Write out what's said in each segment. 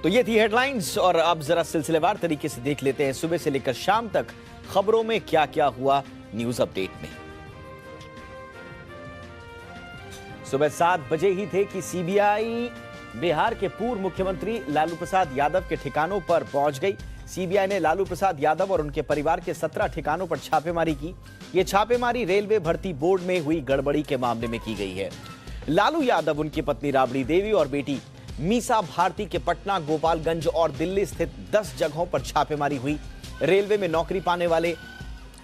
तो ये थी हेडलाइंस और अब जरा सिलसिलेवार तरीके से देख लेते हैं सुबह से लेकर शाम तक खबरों में क्या क्या हुआ न्यूज अपडेट में। सुबह 7 बजे ही थे कि सीबीआई बिहार के पूर्व मुख्यमंत्री लालू प्रसाद यादव के ठिकानों पर पहुंच गई। सीबीआई ने लालू प्रसाद यादव और उनके परिवार के 17 ठिकानों पर छापेमारी की। यह छापेमारी रेलवे भर्ती बोर्ड में हुई गड़बड़ी के मामले में की गई है। लालू यादव, उनकी पत्नी राबड़ी देवी और बेटी मीसा भारती के पटना, गोपालगंज और दिल्ली स्थित 10 जगहों पर छापेमारी हुई। रेलवे में नौकरी पाने वाले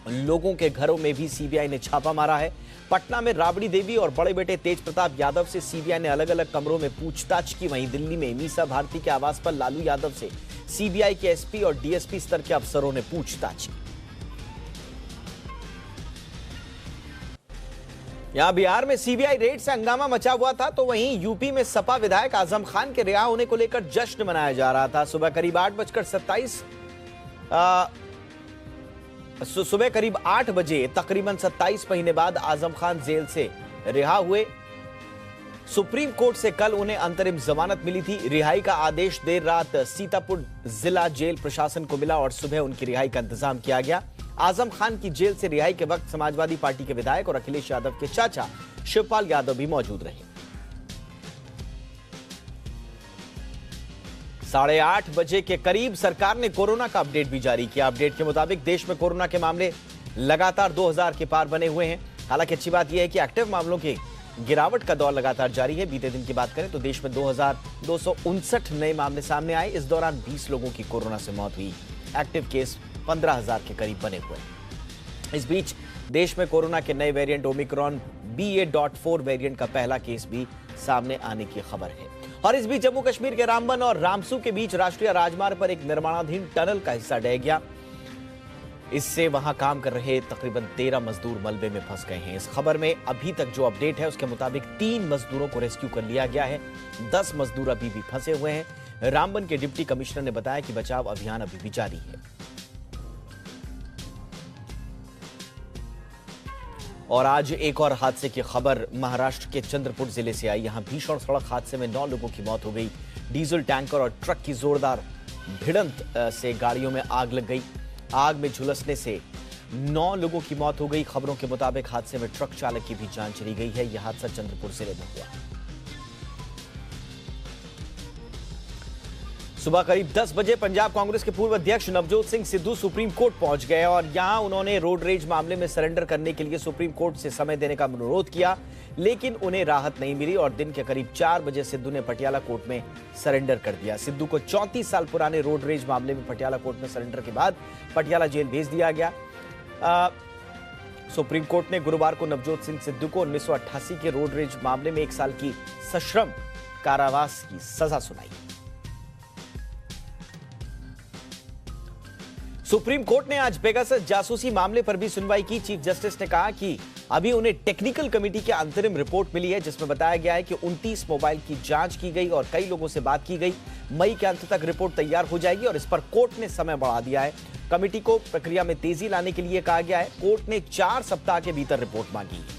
लोगों के घरों में भी सीबीआई ने छापा मारा है। पटना में राबड़ी देवी और बड़े बेटे तेज प्रताप यादव से सीबीआई ने अलग अलग कमरों में पूछताछ की। वहीं दिल्ली में मीसा भारती के आवास पर लालू यादव से सीबीआई के एसपी और डीएसपी स्तर के अफसरों ने पूछताछ की। यहां बिहार में सीबीआई रेड से हंगामा मचा हुआ था, तो वहीं यूपी में सपा विधायक आजम खान के रिहा होने को लेकर जश्न मनाया जा रहा था। सुबह करीब 8 बजे तकरीबन 27 महीने बाद आजम खान जेल से रिहा हुए। सुप्रीम कोर्ट से कल उन्हें अंतरिम जमानत मिली थी। रिहाई का आदेश देर रात सीतापुर जिला जेल प्रशासन को मिला और सुबह उनकी रिहाई का इंतजाम किया गया। आजम खान की जेल से रिहाई के वक्त समाजवादी पार्टी के विधायक और अखिलेश यादव के चाचा शिवपाल यादव भी मौजूद रहे। 8:30 बजे के करीब सरकार ने कोरोना का अपडेट भी जारी किया। अपडेट के मुताबिक देश में कोरोना के मामले लगातार 2000 के पार बने हुए हैं। हालांकि अच्छी बात यह है कि एक्टिव मामलों के गिरावट का दौर लगातार जारी है। बीते दिन की बात करें तो देश में 2259 नए मामले सामने आए। इस दौरान 20 लोगों की कोरोना से मौत हुई। एक्टिव केस 15,000 के करीब बने हुए हैं। इस बीच देश में कोरोना के नए वेरिएंट ओमिक्रॉन BA.4 वेरिएंट का पहला केस भी सामने आने की खबर है। और इस बीच जम्मू कश्मीर के रामबन और रामसू के बीच राष्ट्रीय राजमार्ग पर एक निर्माणाधीन टनल का हिस्सा ढह गया। इससे वहां काम कर रहे तकरीबन 13 मजदूर मलबे में फंस गए हैं। इस खबर में अभी तक जो अपडेट है उसके मुताबिक 3 मजदूरों को रेस्क्यू कर लिया गया है। 10 मजदूर अभी भी फंसे हुए हैं। रामबन के डिप्टी कमिश्नर ने बताया कि बचाव अभियान अभी भी जारी है। और आज एक और हादसे की खबर महाराष्ट्र के चंद्रपुर जिले से आई। यहां भीषण सड़क हादसे में 9 लोगों की मौत हो गई। डीजल टैंकर और ट्रक की जोरदार भिड़ंत से गाड़ियों में आग लग गई। आग में झुलसने से 9 लोगों की मौत हो गई। खबरों के मुताबिक हादसे में ट्रक चालक की भी जान चली गई है। यह हादसा चंद्रपुर जिले में हुआ। सुबह करीब 10 बजे पंजाब कांग्रेस के पूर्व अध्यक्ष नवजोत सिंह सिद्धू सुप्रीम कोर्ट पहुंच गए और यहां उन्होंने रोड रेज मामले में सरेंडर करने के लिए सुप्रीम कोर्ट से समय देने का अनुरोध किया, लेकिन उन्हें राहत नहीं मिली और दिन के करीब 4 बजे सिद्धू ने पटियाला कोर्ट में सरेंडर कर दिया। सिद्धू को 34 साल पुराने रोड रेज मामले में पटियाला कोर्ट में सरेंडर के बाद पटियाला जेल भेज दिया गया। सुप्रीम कोर्ट ने गुरुवार को नवजोत सिंह सिद्धू को 1988 के रोड रेज मामले में 1 साल की सश्रम कारावास की सजा सुनाई। सुप्रीम कोर्ट ने आज पेगासस जासूसी मामले पर भी सुनवाई की। चीफ जस्टिस ने कहा कि अभी उन्हें टेक्निकल कमेटी की अंतरिम रिपोर्ट मिली है, जिसमें बताया गया है कि 29 मोबाइल की जांच की गई और कई लोगों से बात की गई। मई के अंत तक रिपोर्ट तैयार हो जाएगी और इस पर कोर्ट ने समय बढ़ा दिया है। कमेटी को प्रक्रिया में तेजी लाने के लिए कहा गया है। कोर्ट ने 4 सप्ताह के भीतर रिपोर्ट मांगी है।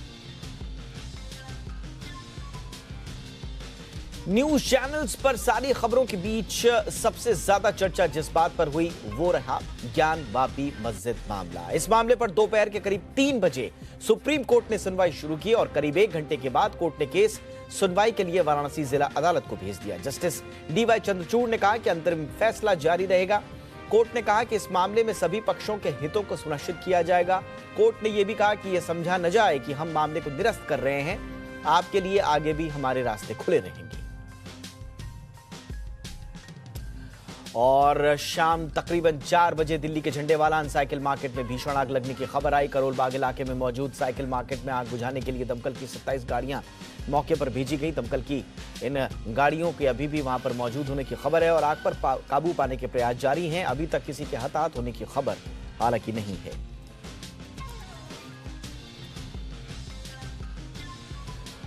न्यूज चैनल्स पर सारी खबरों के बीच सबसे ज्यादा चर्चा जिस बात पर हुई वो रहा ज्ञान वापी मस्जिद मामला। इस मामले पर दोपहर के करीब 3 बजे सुप्रीम कोर्ट ने सुनवाई शुरू की और करीब 1 घंटे के बाद कोर्ट ने केस सुनवाई के लिए वाराणसी जिला अदालत को भेज दिया। जस्टिस DY चंद्रचूड़ ने कहा कि अंतरिम फैसला जारी रहेगा। कोर्ट ने कहा कि इस मामले में सभी पक्षों के हितों को सुनिश्चित किया जाएगा। कोर्ट ने यह भी कहा कि यह समझा न जाए कि हम मामले को निरस्त कर रहे हैं। आपके लिए आगे भी हमारे रास्ते खुले रहेंगे। और शाम तकरीबन 4 बजे दिल्ली के झंडेवाला साइकिल मार्केट में भीषण आग लगने की खबर आई। करोल बाग इलाके में मौजूद साइकिल मार्केट में आग बुझाने के लिए दमकल की 27 गाड़ियां मौके पर भेजी गई। दमकल की इन गाड़ियों के अभी भी वहां पर मौजूद होने की खबर है और आग पर काबू पाने के प्रयास जारी हैं। अभी तक किसी के हताहत होने की खबर हालांकि नहीं है।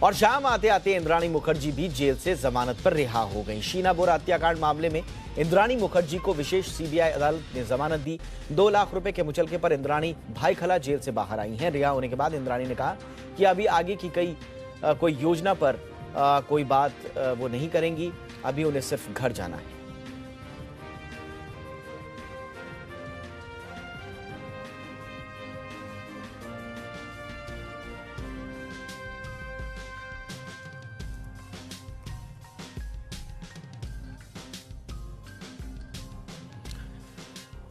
और शाम आते आते इंद्राणी मुखर्जी भी जेल से जमानत पर रिहा हो गई। शीना बोरा हत्याकांड मामले में इंद्राणी मुखर्जी को विशेष सीबीआई अदालत ने जमानत दी। 2 लाख रुपए के मुचलके पर इंद्राणी भाईखला जेल से बाहर आई हैं। रिहा होने के बाद इंद्राणी ने कहा कि अभी आगे की कोई योजना पर कोई बात वो नहीं करेंगी। अभी उन्हें सिर्फ घर जाना है।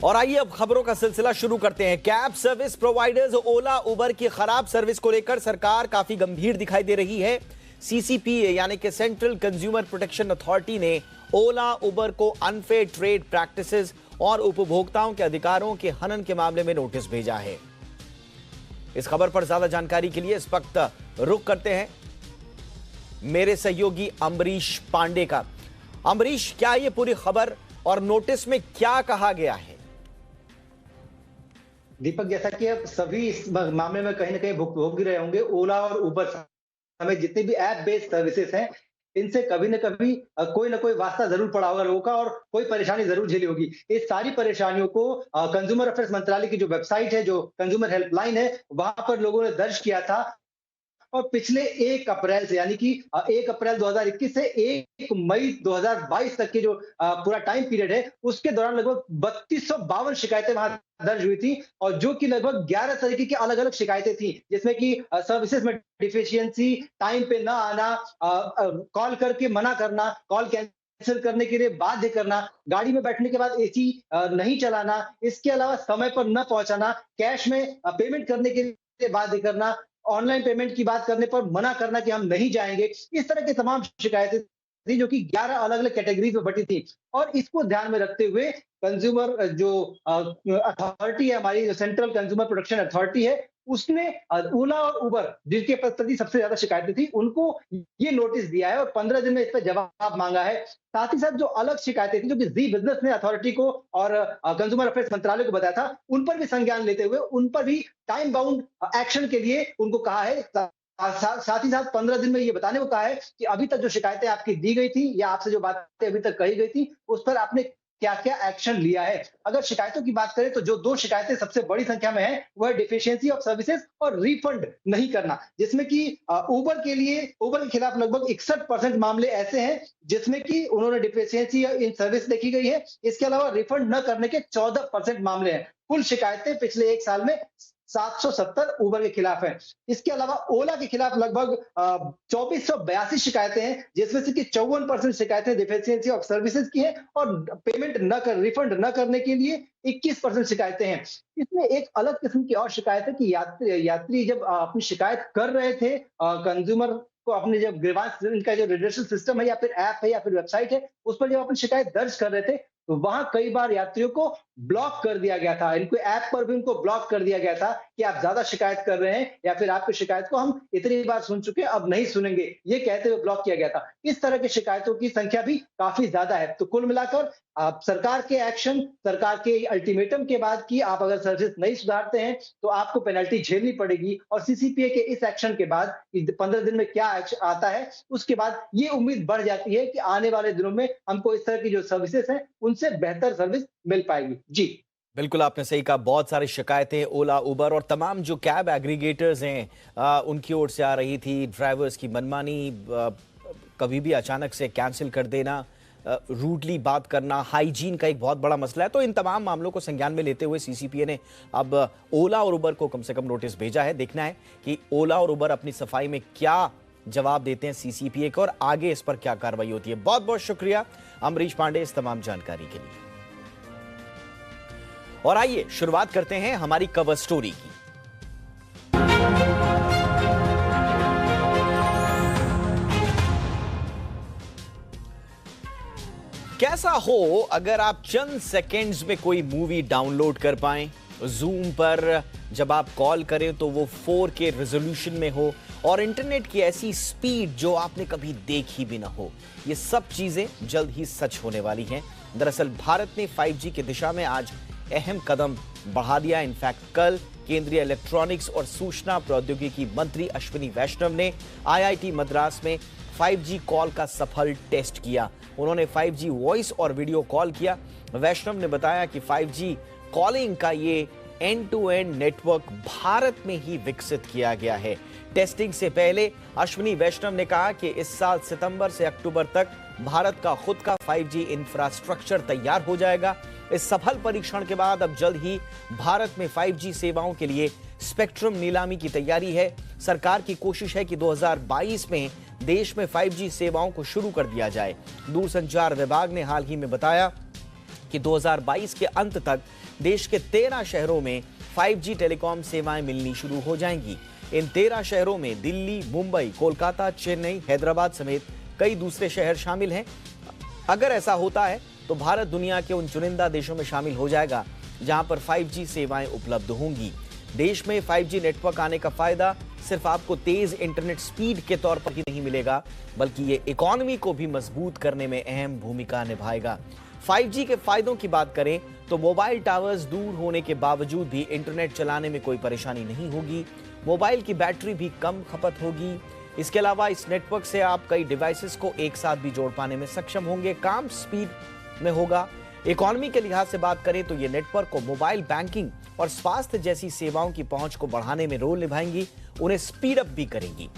और आइए अब खबरों का सिलसिला शुरू करते हैं। कैब सर्विस प्रोवाइडर्स ओला उबर की खराब सर्विस को लेकर सरकार काफी गंभीर दिखाई दे रही है। सीसीपीए यानी कि सेंट्रल कंज्यूमर प्रोटेक्शन अथॉरिटी ने ओला उबर को अनफेयर ट्रेड प्रैक्टिसेस और उपभोक्ताओं के अधिकारों के हनन के मामले में नोटिस भेजा है। इस खबर पर ज्यादा जानकारी के लिए इस वक्त रुख करते हैं मेरे सहयोगी अमरीश पांडे का। अमरीश, क्या ये पूरी खबर और नोटिस में क्या कहा गया है? दीपक, जैसा कि अब सभी इस मामले में कहीं ना कहीं भुगत रहे होंगे, ओला और उबर हमें जितने भी ऐप बेस्ड सर्विसेज हैं, इनसे कभी न कभी कोई ना कोई वास्ता जरूर पड़ा होगा लोगों का और कोई परेशानी जरूर झेली होगी। इस सारी परेशानियों को कंज्यूमर अफेयर्स मंत्रालय की जो वेबसाइट है, जो कंज्यूमर हेल्पलाइन है, वहां पर लोगों ने दर्ज किया था। और पिछले 1 अप्रैल से, यानी कि 1 अप्रैल 2021 से 1 मई 2022 तक की जो पूरा टाइम पीरियड है, उसके दौरान लगभग 3252 शिकायतें वहां दर्ज हुई थी और जो कि लगभग 11 तरीके की अलग अलग शिकायतें थी, जिसमें कि सर्विसेज में डिफिशियंसी, टाइम पे ना आना, कॉल करके मना करना, कॉल कैंसिल करने के लिए बाध्य करना, गाड़ी में बैठने के बाद एसी नहीं चलाना, इसके अलावा समय पर न पहुंचाना, कैश में पेमेंट करने के लिए बाध्य करना, ऑनलाइन पेमेंट की बात करने पर मना करना कि हम नहीं जाएंगे। इस तरह की तमाम शिकायतें थी जो कि 11 अलग अलग कैटेगरीज में बटी थी। और इसको ध्यान में रखते हुए कंज्यूमर जो अथॉरिटी है, हमारी जो सेंट्रल कंज्यूमर प्रोटेक्शन अथॉरिटी है, उसने ओला और उबर जिनके प्रति सबसे ज्यादा शिकायतें थी, उनको ये नोटिस दिया है और 15 दिन में इस पर जवाब मांगा है। साथ ही साथ जो अलग शिकायतें थी, जो कि जी बिजनेस ने अथॉरिटी को और कंज्यूमर अफेयर्स मंत्रालय को बताया था, उन पर भी संज्ञान लेते हुए उन पर भी टाइम बाउंड एक्शन के लिए उनको कहा है। साथ ही साथ 15 दिन में ये बताने को कहा है कि अभी तक जो शिकायतें आपकी दी गई थी या आपसे जो बातें अभी तक कही गई थी, उस पर आपने क्या क्या एक्शन लिया है। अगर शिकायतों की बात करें तो जो 2 शिकायतें सबसे बड़ी संख्या में है, वह डिफिशियंसी ऑफ सर्विसेज और रिफंड नहीं करना, जिसमें कि उबर के खिलाफ लगभग 61% मामले ऐसे हैं जिसमें कि उन्होंने डिफिशियंसी इन सर्विस देखी गई है। इसके अलावा रिफंड न करने के 14% मामले हैं। कुल शिकायतें पिछले 1 साल में 770 उबर के खिलाफ है। इसके अलावा ओला के खिलाफ लगभग 2482 शिकायतें हैं, जिसमें से कि 54% शिकायतें डिफिशियंसी ऑफ सर्विसेज की हैं और रिफंड न करने के लिए 21% शिकायतें हैं। इसमें एक अलग किस्म की और शिकायत है कि यात्री जब अपनी शिकायत कर रहे थे, कंज्यूमर को अपने जब ग्रीवांस, इनका जो रिड्रेसल सिस्टम है या फिर ऐप है या फिर वेबसाइट है, उस पर जब अपनी शिकायत दर्ज कर रहे थे, तो वहां कई बार यात्रियों को ब्लॉक कर दिया गया था। इनको ऐप पर भी उनको ब्लॉक कर दिया गया था कि आप ज्यादा शिकायत कर रहे हैं या फिर आपकी शिकायत को हम इतनी बार सुन चुके हैं, अब नहीं सुनेंगे, ये कहते हुए ब्लॉक किया गया था। इस तरह की शिकायतों की संख्या भी काफी ज्यादा है। तो कुल मिलाकर सरकार के एक्शन, सरकार के अल्टीमेटम के बाद कि आप अगर सर्विस नहीं सुधारते हैं तो आपको पेनल्टी झेलनी पड़ेगी, और सीसीपीए के इस एक्शन के बाद 15 दिन में क्या आता है, उसके बाद ये उम्मीद बढ़ जाती है कि आने वाले दिनों में हमको इस तरह की जो सर्विसेज हैं उनसे बेहतर सर्विस मिल पाएगी। जी बिल्कुल, आपने सही कहा। बहुत सारी शिकायतें ओला, उबर और तमाम जो कैब एग्रीगेटर्स हैं उनकी ओर से आ रही थी। ड्राइवर्स की मनमानी, कभी भी अचानक से कैंसिल कर देना, रूडली बात करना, हाइजीन का एक बहुत बड़ा मसला है। तो इन तमाम मामलों को संज्ञान में लेते हुए सीसीपीए ने अब ओला और उबर को कम से कम नोटिस भेजा है। देखना है कि ओला और उबर अपनी सफाई में क्या जवाब देते हैं सीसीपीए को और आगे इस पर क्या कार्रवाई होती है। बहुत बहुत शुक्रिया अमरीश पांडे इस तमाम जानकारी के लिए। और आइए शुरुआत करते हैं हमारी कवर स्टोरी की। कैसा हो अगर आप चंद सेकंड्स में कोई मूवी डाउनलोड कर पाएं, जूम पर जब आप कॉल करें तो वो 4K रेजोल्यूशन में हो और इंटरनेट की ऐसी स्पीड जो आपने कभी देखी भी ना हो। ये सब चीजें जल्द ही सच होने वाली हैं। दरअसल भारत ने 5G की दिशा में आज अहम कदम बढ़ा दिया। इनफैक्ट कल केंद्रीय इलेक्ट्रॉनिक्स और सूचना प्रौद्योगिकी मंत्री अश्विनी वैष्णव ने IIT मद्रास में 5G कॉल का सफल टेस्ट किया। उन्होंने 5G वॉइस और वीडियो कॉल किया। वैष्णव ने बताया कि 5G कॉलिंग का ये end to end network Bharat में ही विकसित किया गया है। टेस्टिंग से पहले अश्विनी वैष्णव ने कहा कि इस साल सितंबर से अक्टूबर तक भारत का खुद का 5G इंफ्रास्ट्रक्चर तैयार हो जाएगा। इस सफल परीक्षण के बाद अब जल्द ही भारत में 5G सेवाओं के लिए स्पेक्ट्रम नीलामी की तैयारी है। सरकार की कोशिश है कि 2022 में देश में 5G सेवाओं को शुरू कर दिया जाए। दूरसंचार विभाग ने हाल ही में बताया कि 2022 के अंत तक देश के 13 शहरों में 5G टेलीकॉम सेवाएं मिलनी शुरू हो जाएंगी। इन 13 शहरों में दिल्ली, मुंबई, कोलकाता, चेन्नई, हैदराबाद समेत कई दूसरे शहर शामिल हैं। अगर ऐसा होता है तो भारत दुनिया के उन चुनिंदा देशों में शामिल हो जाएगा जहां पर 5G सेवाएं उपलब्ध होंगी। देश में 5G नेटवर्क आने का फायदा सिर्फ आपको तेज इंटरनेट स्पीड के तौर पर ही नहीं मिलेगा, बल्कि ये इकोनॉमी को भी मजबूत करने में अहम भूमिका निभाएगा। 5G के फायदों की बात करें तो मोबाइल टावर्स दूर होने के बावजूद भी इंटरनेट चलाने में कोई परेशानी नहीं होगी। मोबाइल की बैटरी भी कम खपत होगी। इसके अलावा इस नेटवर्क से आप कई डिवाइसेस को एक साथ भी जोड़ पाने में सक्षम होंगे। काम स्पीड में होगा। इकोनॉमी के लिहाज से बात करें तो ये नेटवर्क को मोबाइल बैंकिंग और स्वास्थ्य जैसी सेवाओं की पहुंच को बढ़ाने में रोल निभाएंगी, उन्हें स्पीड अप भी करेंगी।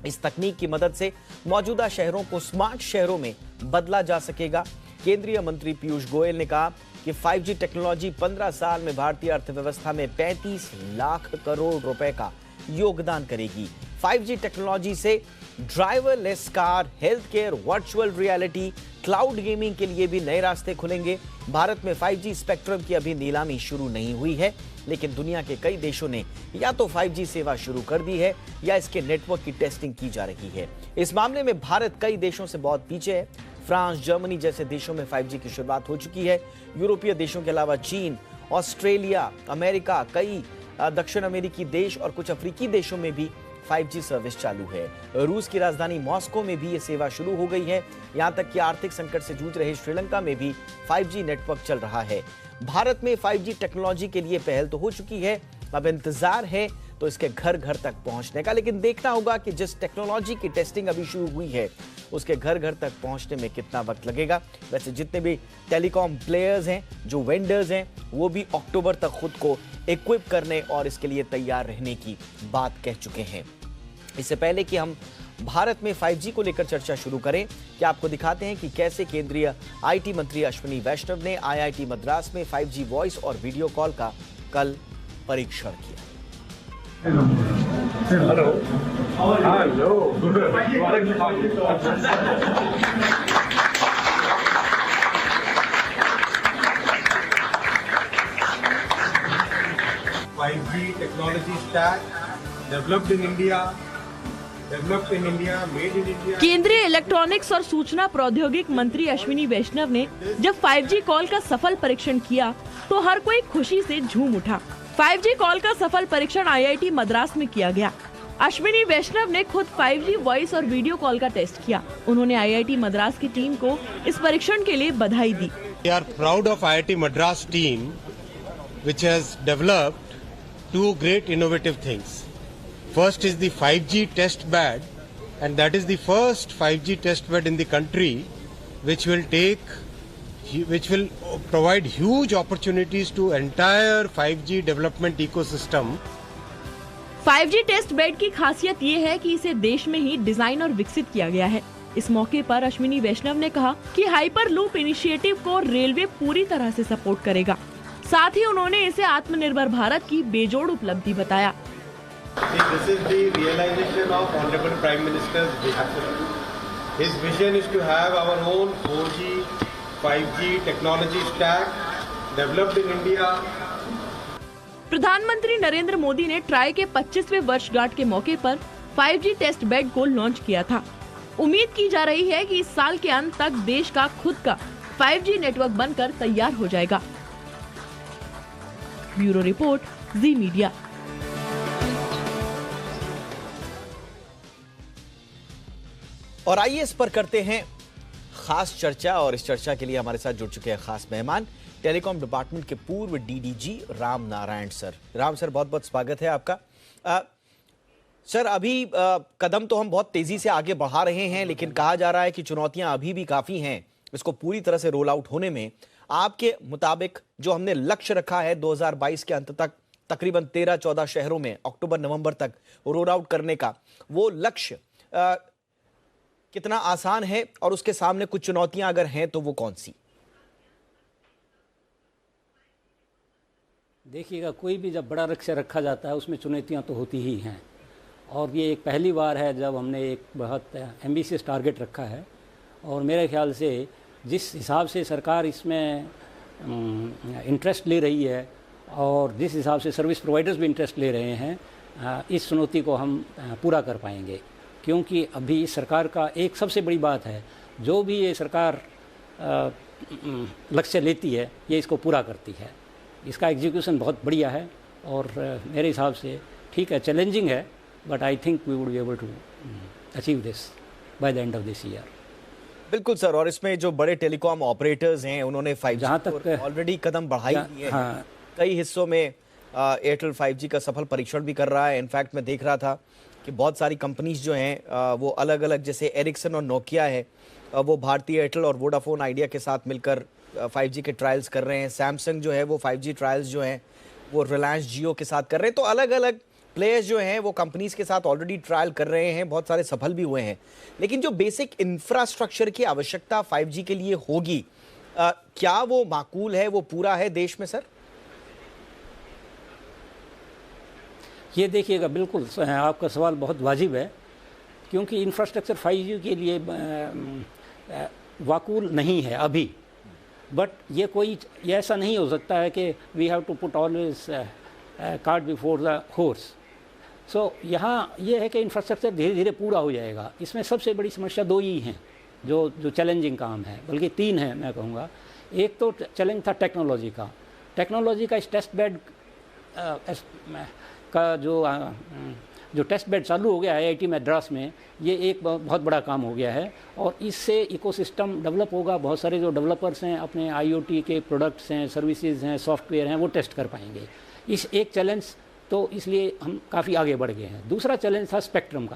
इस तकनीक की मदद से मौजूदा शहरों को स्मार्ट शहरों में बदला जा सकेगा। केंद्रीय मंत्री पीयूष गोयल ने कहा कि 5G टेक्नोलॉजी 15 साल में भारतीय अर्थव्यवस्था में 35 लाख करोड़ रुपए का योगदान करेगी। 5G टेक्नोलॉजी से driverless car, health care, virtual reality, cloud gaming के लिए भी नए रास्ते खुलेंगे। भारत में 5G स्पेक्ट्रम की अभी नीलामी शुरू नहीं हुई है, लेकिन दुनिया के कई देशों ने या तो 5G सेवा शुरू कर दी है या इसके नेटवर्क की टेस्टिंग की जा रही है। इस मामले में भारत कई देशों से बहुत पीछे है। फ्रांस, जर्मनी जैसे देशों में 5G की शुरुआत हो चुकी है। यूरोपीय देशों के अलावा चीन, ऑस्ट्रेलिया, अमेरिका, कई दक्षिण अमेरिकी देश और कुछ अफ्रीकी देशों में भी 5G सर्विस चालू है। रूस की राजधानी मॉस्को में भी ये सेवा शुरू हो गई है। यहां तक कि आर्थिक संकट से जूझ रहे श्रीलंका में भी 5G नेटवर्क चल रहा है। भारत में 5G टेक्नोलॉजी के लिए पहल तो हो चुकी है, अब इंतजार है तो इसके घर घर तक पहुंचने का। लेकिन देखना होगा कि जिस टेक्नोलॉजी की टेस्टिंग अभी शुरू हुई है उसके घर घर तक पहुंचने में कितना वक्त लगेगा। वैसे जितने भी टेलीकॉम प्लेयर्स हैं, जो वेंडर्स हैं, वो भी अक्टूबर तक खुद को इक्विप करने और इसके लिए तैयार रहने की बात कह चुके हैं। इससे पहले कि हम भारत में 5G को लेकर चर्चा शुरू करें, क्या आपको दिखाते हैं कि कैसे केंद्रीय आईटी मंत्री अश्विनी वैष्णव ने आईआईटी मद्रास में 5G वॉइस और वीडियो कॉल का कल परीक्षण किया। Hello hello 5G technology stack developed in India, made in India। केंद्रीय इलेक्ट्रॉनिक्स और सूचना प्रौद्योगिकी मंत्री अश्विनी वैष्णव ने जब 5G कॉल का सफल परीक्षण किया तो हर कोई खुशी से झूम उठा। 5G कॉल का सफल परीक्षण आईआईटी मद्रास में किया गया। अश्विनी वैष्णव ने खुद 5G वॉइस और वीडियो कॉल का टेस्ट किया। उन्होंने आईआईटी मद्रास की टीम को इस परीक्षण के लिए बधाई दी। We are proud of IIT Madras team, which has developed two great innovative things. First is the 5G test bed, and that is the first 5G test bed in the country, which will provide huge opportunities to entire 5G development ecosystem. 5G test bed की खासियत ये है कि इसे देश में ही design और विकसित किया गया है। इस मौके पर अश्विनी वैष्णव ने कहा कि हाइपर लूप इनिशिएटिव को रेलवे पूरी तरह से सपोर्ट करेगा। साथ ही उन्होंने इसे आत्मनिर्भर भारत की बेजोड़ उपलब्धि बताया। This is the realization of Honorable Prime Minister's vision. His vision is to have our own 4G, 5G technology stack developed in India. प्रधानमंत्री नरेंद्र मोदी ने ट्राई के 25वें वर्षगांठ के मौके पर 5G टेस्ट बेड को लॉन्च किया था। उम्मीद की जा रही है कि इस साल के अंत तक देश का खुद का 5G नेटवर्क बनकर तैयार हो जाएगा। ब्यूरो रिपोर्ट, जी मीडिया। और आइए इस पर करते हैं खास चर्चा, और इस चर्चा के लिए हमारे साथ जुड़ चुके हैं खास मेहमान, टेलीकॉम डिपार्टमेंट के पूर्व DDG Ram Narayan sir. Ram sir, बहुत बहुत स्वागत है आपका। सर, अभी कदम तो हम बहुत तेजी से आगे बढ़ा रहे हैं, लेकिन कहा जा रहा है कि चुनौतियां अभी भी काफी हैं इसको पूरी तरह से रोल आउट होने में। आपके मुताबिक जो हमने लक्ष्य रखा है 2022 के अंत तक तकरीबन 13-14 शहरों में अक्टूबर-नवंबर तक रोल आउट करने का, वो लक्ष्य कितना आसान है और उसके सामने कुछ चुनौतियां अगर हैं तो वो कौन सी? देखिएगा, कोई भी जब बड़ा लक्ष्य रखा जाता है उसमें चुनौतियां तो होती ही हैं, और ये एक पहली बार है जब हमने एक बहुत एम्बिशियस टारगेट रखा है। और मेरे ख्याल से जिस हिसाब से सरकार इसमें इंटरेस्ट ले रही है और जिस हिसाब से सर्विस प्रोवाइडर्स भी इंटरेस्ट ले रहे हैं, इस चुनौती को हम पूरा कर पाएंगे। क्योंकि अभी सरकार का एक सबसे बड़ी बात है, जो भी ये सरकार लक्ष्य लेती है ये इसको पूरा करती है। इसका एग्जीक्यूशन बहुत बढ़िया है और मेरे हिसाब से ठीक है, चैलेंजिंग है, but I think we would be able to achieve this by the end of this year. बिल्कुल सर, और इसमें जो बड़े टेलीकॉम ऑपरेटर्स हैं उन्होंने 5G जहाँ तक ऑलरेडी कदम बढ़ाई है। हाँ, कई हिस्सों में एयरटेल 5G का सफल परीक्षण भी कर रहा है। इनफैक्ट मैं देख रहा था कि बहुत सारी कंपनीज जो हैं वो अलग अलग, जैसे एरिक्सन और नोकिया है, वो भारतीय एयरटेल और वोडाफोन आइडिया के साथ मिलकर 5G के ट्रायल्स कर रहे हैं। सैमसंग जो है वो 5G ट्रायल्स जो हैं वो रिलायंस जियो के साथ कर रहे हैं। तो अलग अलग प्लेयर्स जो हैं वो कंपनीज के साथ ऑलरेडी ट्रायल कर रहे हैं, बहुत सारे सफल भी हुए हैं। लेकिन जो बेसिक इंफ्रास्ट्रक्चर की आवश्यकता 5G के लिए होगी, क्या वो माकूल है, वो पूरा है देश में सर? ये देखिएगा, बिल्कुल आपका सवाल बहुत वाजिब है, क्योंकि इंफ्रास्ट्रक्चर 5G के लिए वाकूल नहीं है अभी। बट ये ऐसा नहीं हो सकता है कि we have to put always cart before the horse. So यहाँ ये है कि इंफ्रास्ट्रक्चर धीरे धीरे पूरा हो जाएगा। इसमें सबसे बड़ी समस्या दो ही हैं जो चैलेंजिंग काम है, बल्कि तीन है मैं कहूँगा। एक तो चैलेंज था टेक्नोलॉजी का इस टेस्ट बेड का जो टेस्ट बेड चालू हो गया है IIT मद्रास में, ये एक बहुत बड़ा काम हो गया है और इससे इकोसिस्टम डेवलप होगा। बहुत सारे जो डेवलपर्स हैं अपने IoT के प्रोडक्ट्स हैं, सर्विसेज हैं, सॉफ्टवेयर हैं, वो टेस्ट कर पाएंगे। इस एक चैलेंज तो इसलिए हम काफ़ी आगे बढ़ गए हैं। दूसरा चैलेंज था स्पेक्ट्रम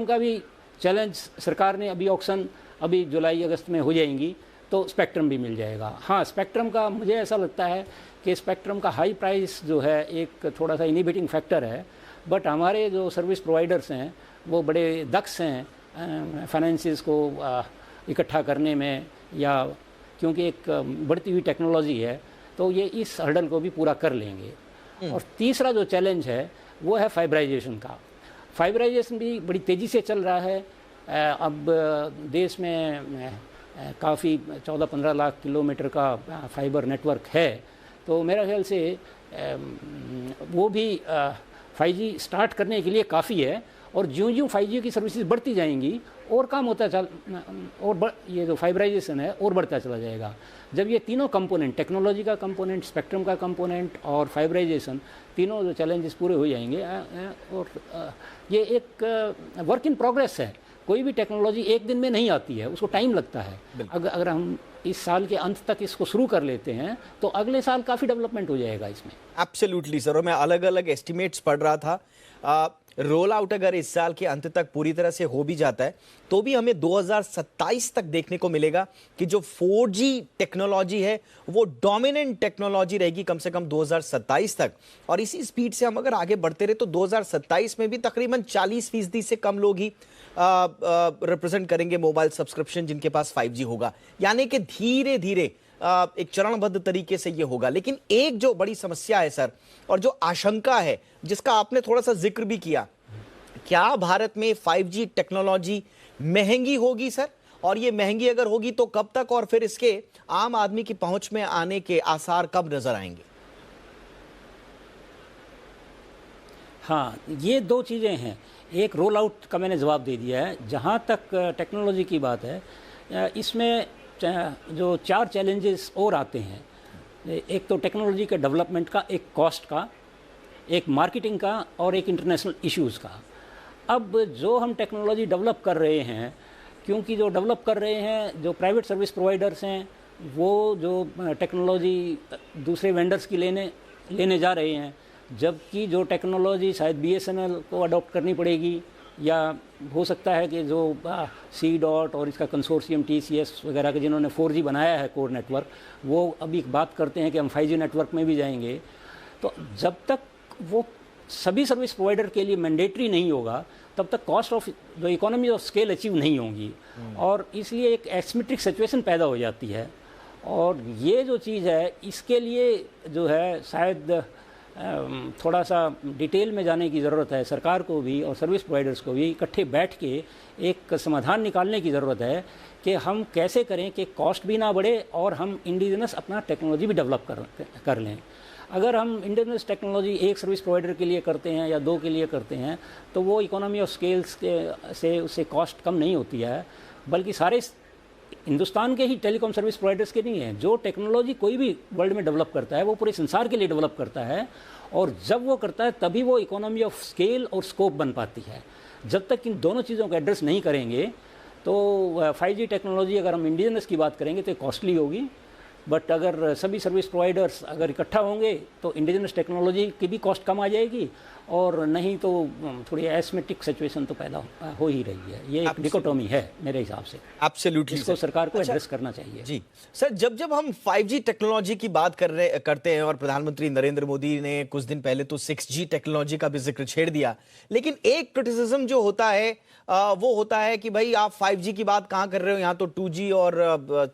का भी चैलेंज। सरकार ने अभी ऑक्शन जुलाई अगस्त में हो जाएंगी तो स्पेक्ट्रम भी मिल जाएगा। हाँ, स्पेक्ट्रम का मुझे ऐसा लगता है कि स्पेक्ट्रम का हाई प्राइस जो है एक थोड़ा सा इनहिबिटिंग फैक्टर है। बट हमारे जो सर्विस प्रोवाइडर्स हैं वो बड़े दक्ष हैं फाइनेंसिस को इकट्ठा करने में, या क्योंकि एक बढ़ती हुई टेक्नोलॉजी है तो ये इस हर्डल को भी पूरा कर लेंगे। और तीसरा जो चैलेंज है वो है फाइबराइजेशन का। फाइबराइजेशन भी बड़ी तेज़ी से चल रहा है। अब देश में काफ़ी 14-15 लाख किलोमीटर का फाइबर नेटवर्क है, तो मेरा ख्याल से वो भी 5G स्टार्ट करने के लिए काफ़ी है। और ज्यों 5G की सर्विसेज बढ़ती जाएंगी और काम होता ये जो फाइबराइजेशन है और बढ़ता चला जाएगा। जब ये तीनों कंपोनेंट, टेक्नोलॉजी का कंपोनेंट, स्पेक्ट्रम का कंपोनेंट और फाइबराइजेशन, तीनों जो चैलेंजेस पूरे हो जाएंगे, और ये एक वर्क इन प्रोग्रेस है। कोई भी टेक्नोलॉजी एक दिन में नहीं आती है, उसको टाइम लगता है। अगर हम इस साल के अंत तक इसको शुरू कर लेते हैं तो अगले साल काफ़ी डेवलपमेंट हो जाएगा इसमें। एब्सोल्युटली सर, और मैं अलग अलग एस्टिमेट्स पढ़ रहा था। रोल आउट अगर इस साल के अंत तक पूरी तरह से हो भी जाता है तो भी हमें 2027 तक देखने को मिलेगा कि जो 4G टेक्नोलॉजी है वो डोमिनेंट टेक्नोलॉजी रहेगी कम से कम 2027 तक। और इसी स्पीड से हम अगर आगे बढ़ते रहे तो 2027 में भी तकरीबन 40% से कम लोग ही रिप्रेजेंट करेंगे मोबाइल सब्सक्रिप्शन जिनके पास 5G होगा। यानी कि धीरे धीरे एक चरणबद्ध तरीके से ये होगा। लेकिन एक जो बड़ी समस्या है सर, और जो आशंका है जिसका आपने थोड़ा सा जिक्र भी किया, क्या भारत में 5G टेक्नोलॉजी महंगी होगी सर? और ये महंगी अगर होगी तो कब तक, और फिर इसके आम आदमी की पहुंच में आने के आसार कब नजर आएंगे? हाँ, ये दो चीज़ें हैं। एक रोल आउट का मैंने जवाब दे दिया है। जहाँ तक टेक्नोलॉजी की बात है, इसमें जो 4 चैलेंजेस और आते हैं। एक तो टेक्नोलॉजी के डेवलपमेंट का, एक कॉस्ट का, एक मार्केटिंग का और एक इंटरनेशनल इश्यूज़ का। अब जो हम टेक्नोलॉजी डेवलप कर रहे हैं, क्योंकि जो डेवलप कर रहे हैं जो प्राइवेट सर्विस प्रोवाइडर्स हैं, वो जो टेक्नोलॉजी दूसरे वेंडर्स की लेने जा रहे हैं, जबकि जो टेक्नोलॉजी शायद BSNL को अडॉप्ट करनी पड़ेगी, या हो सकता है कि जो C.DOT और इसका कंसोर्शियम TCS वगैरह के जिन्होंने 4G बनाया है कोर नेटवर्क, वो अभी बात करते हैं कि हम 5G नेटवर्क में भी जाएंगे। तो जब तक वो सभी सर्विस प्रोवाइडर के लिए मैंडेटरी नहीं होगा तब तक कॉस्ट ऑफ जो इकोनॉमी ऑफ स्केल अचीव नहीं होंगी, और इसलिए एक एसिमेट्रिक सिचुएशन पैदा हो जाती है। और ये जो चीज़ है, इसके लिए जो है शायद थोड़ा सा डिटेल में जाने की ज़रूरत है, सरकार को भी और सर्विस प्रोवाइडर्स को भी इकट्ठे बैठ के एक समाधान निकालने की ज़रूरत है कि हम कैसे करें कि कॉस्ट भी ना बढ़े और हम इंडिजिनस अपना टेक्नोलॉजी भी डेवलप कर लें। अगर हम इंडिजिनस टेक्नोलॉजी एक सर्विस प्रोवाइडर के लिए करते हैं या 2 के लिए करते हैं तो वो इकोनॉमी ऑफ स्केल्स से उससे कॉस्ट कम नहीं होती है, बल्कि सारे हिंदुस्तान के ही टेलीकॉम सर्विस प्रोवाइडर्स के नहीं है। जो टेक्नोलॉजी कोई भी वर्ल्ड में डेवलप करता है वो पूरे संसार के लिए डेवलप करता है, और जब वो करता है तभी वो इकोनॉमी ऑफ स्केल और स्कोप बन पाती है। जब तक इन दोनों चीज़ों को एड्रेस नहीं करेंगे तो 5G टेक्नोलॉजी अगर हम इंडिजिनस की बात करेंगे तो कॉस्टली होगी, बट अगर सभी सर्विस प्रोवाइडर्स अगर इकट्ठा होंगे तो इंडिजिनस टेक्नोलॉजी की भी कॉस्ट कम आ जाएगी, और नहीं तो थोड़ी एसिमेट्रिक सिचुएशन तो पैदा हो ही रही है। ये एक डिकोटोमी है मेरे हिसाब से। एब्सोल्युटली, इसको सरकार को एड्रेस करना चाहिए। जी सर, जब हम 5G टेक्नोलॉजी की बात करते हैं, और प्रधानमंत्री नरेंद्र मोदी ने कुछ दिन पहले तो 6G टेक्नोलॉजी का भी जिक्र छेड़ दिया, लेकिन एक क्रिटिसिज्म जो होता है वो होता है कि भाई आप 5G की बात कहाँ कर रहे हो, यहाँ तो 2G और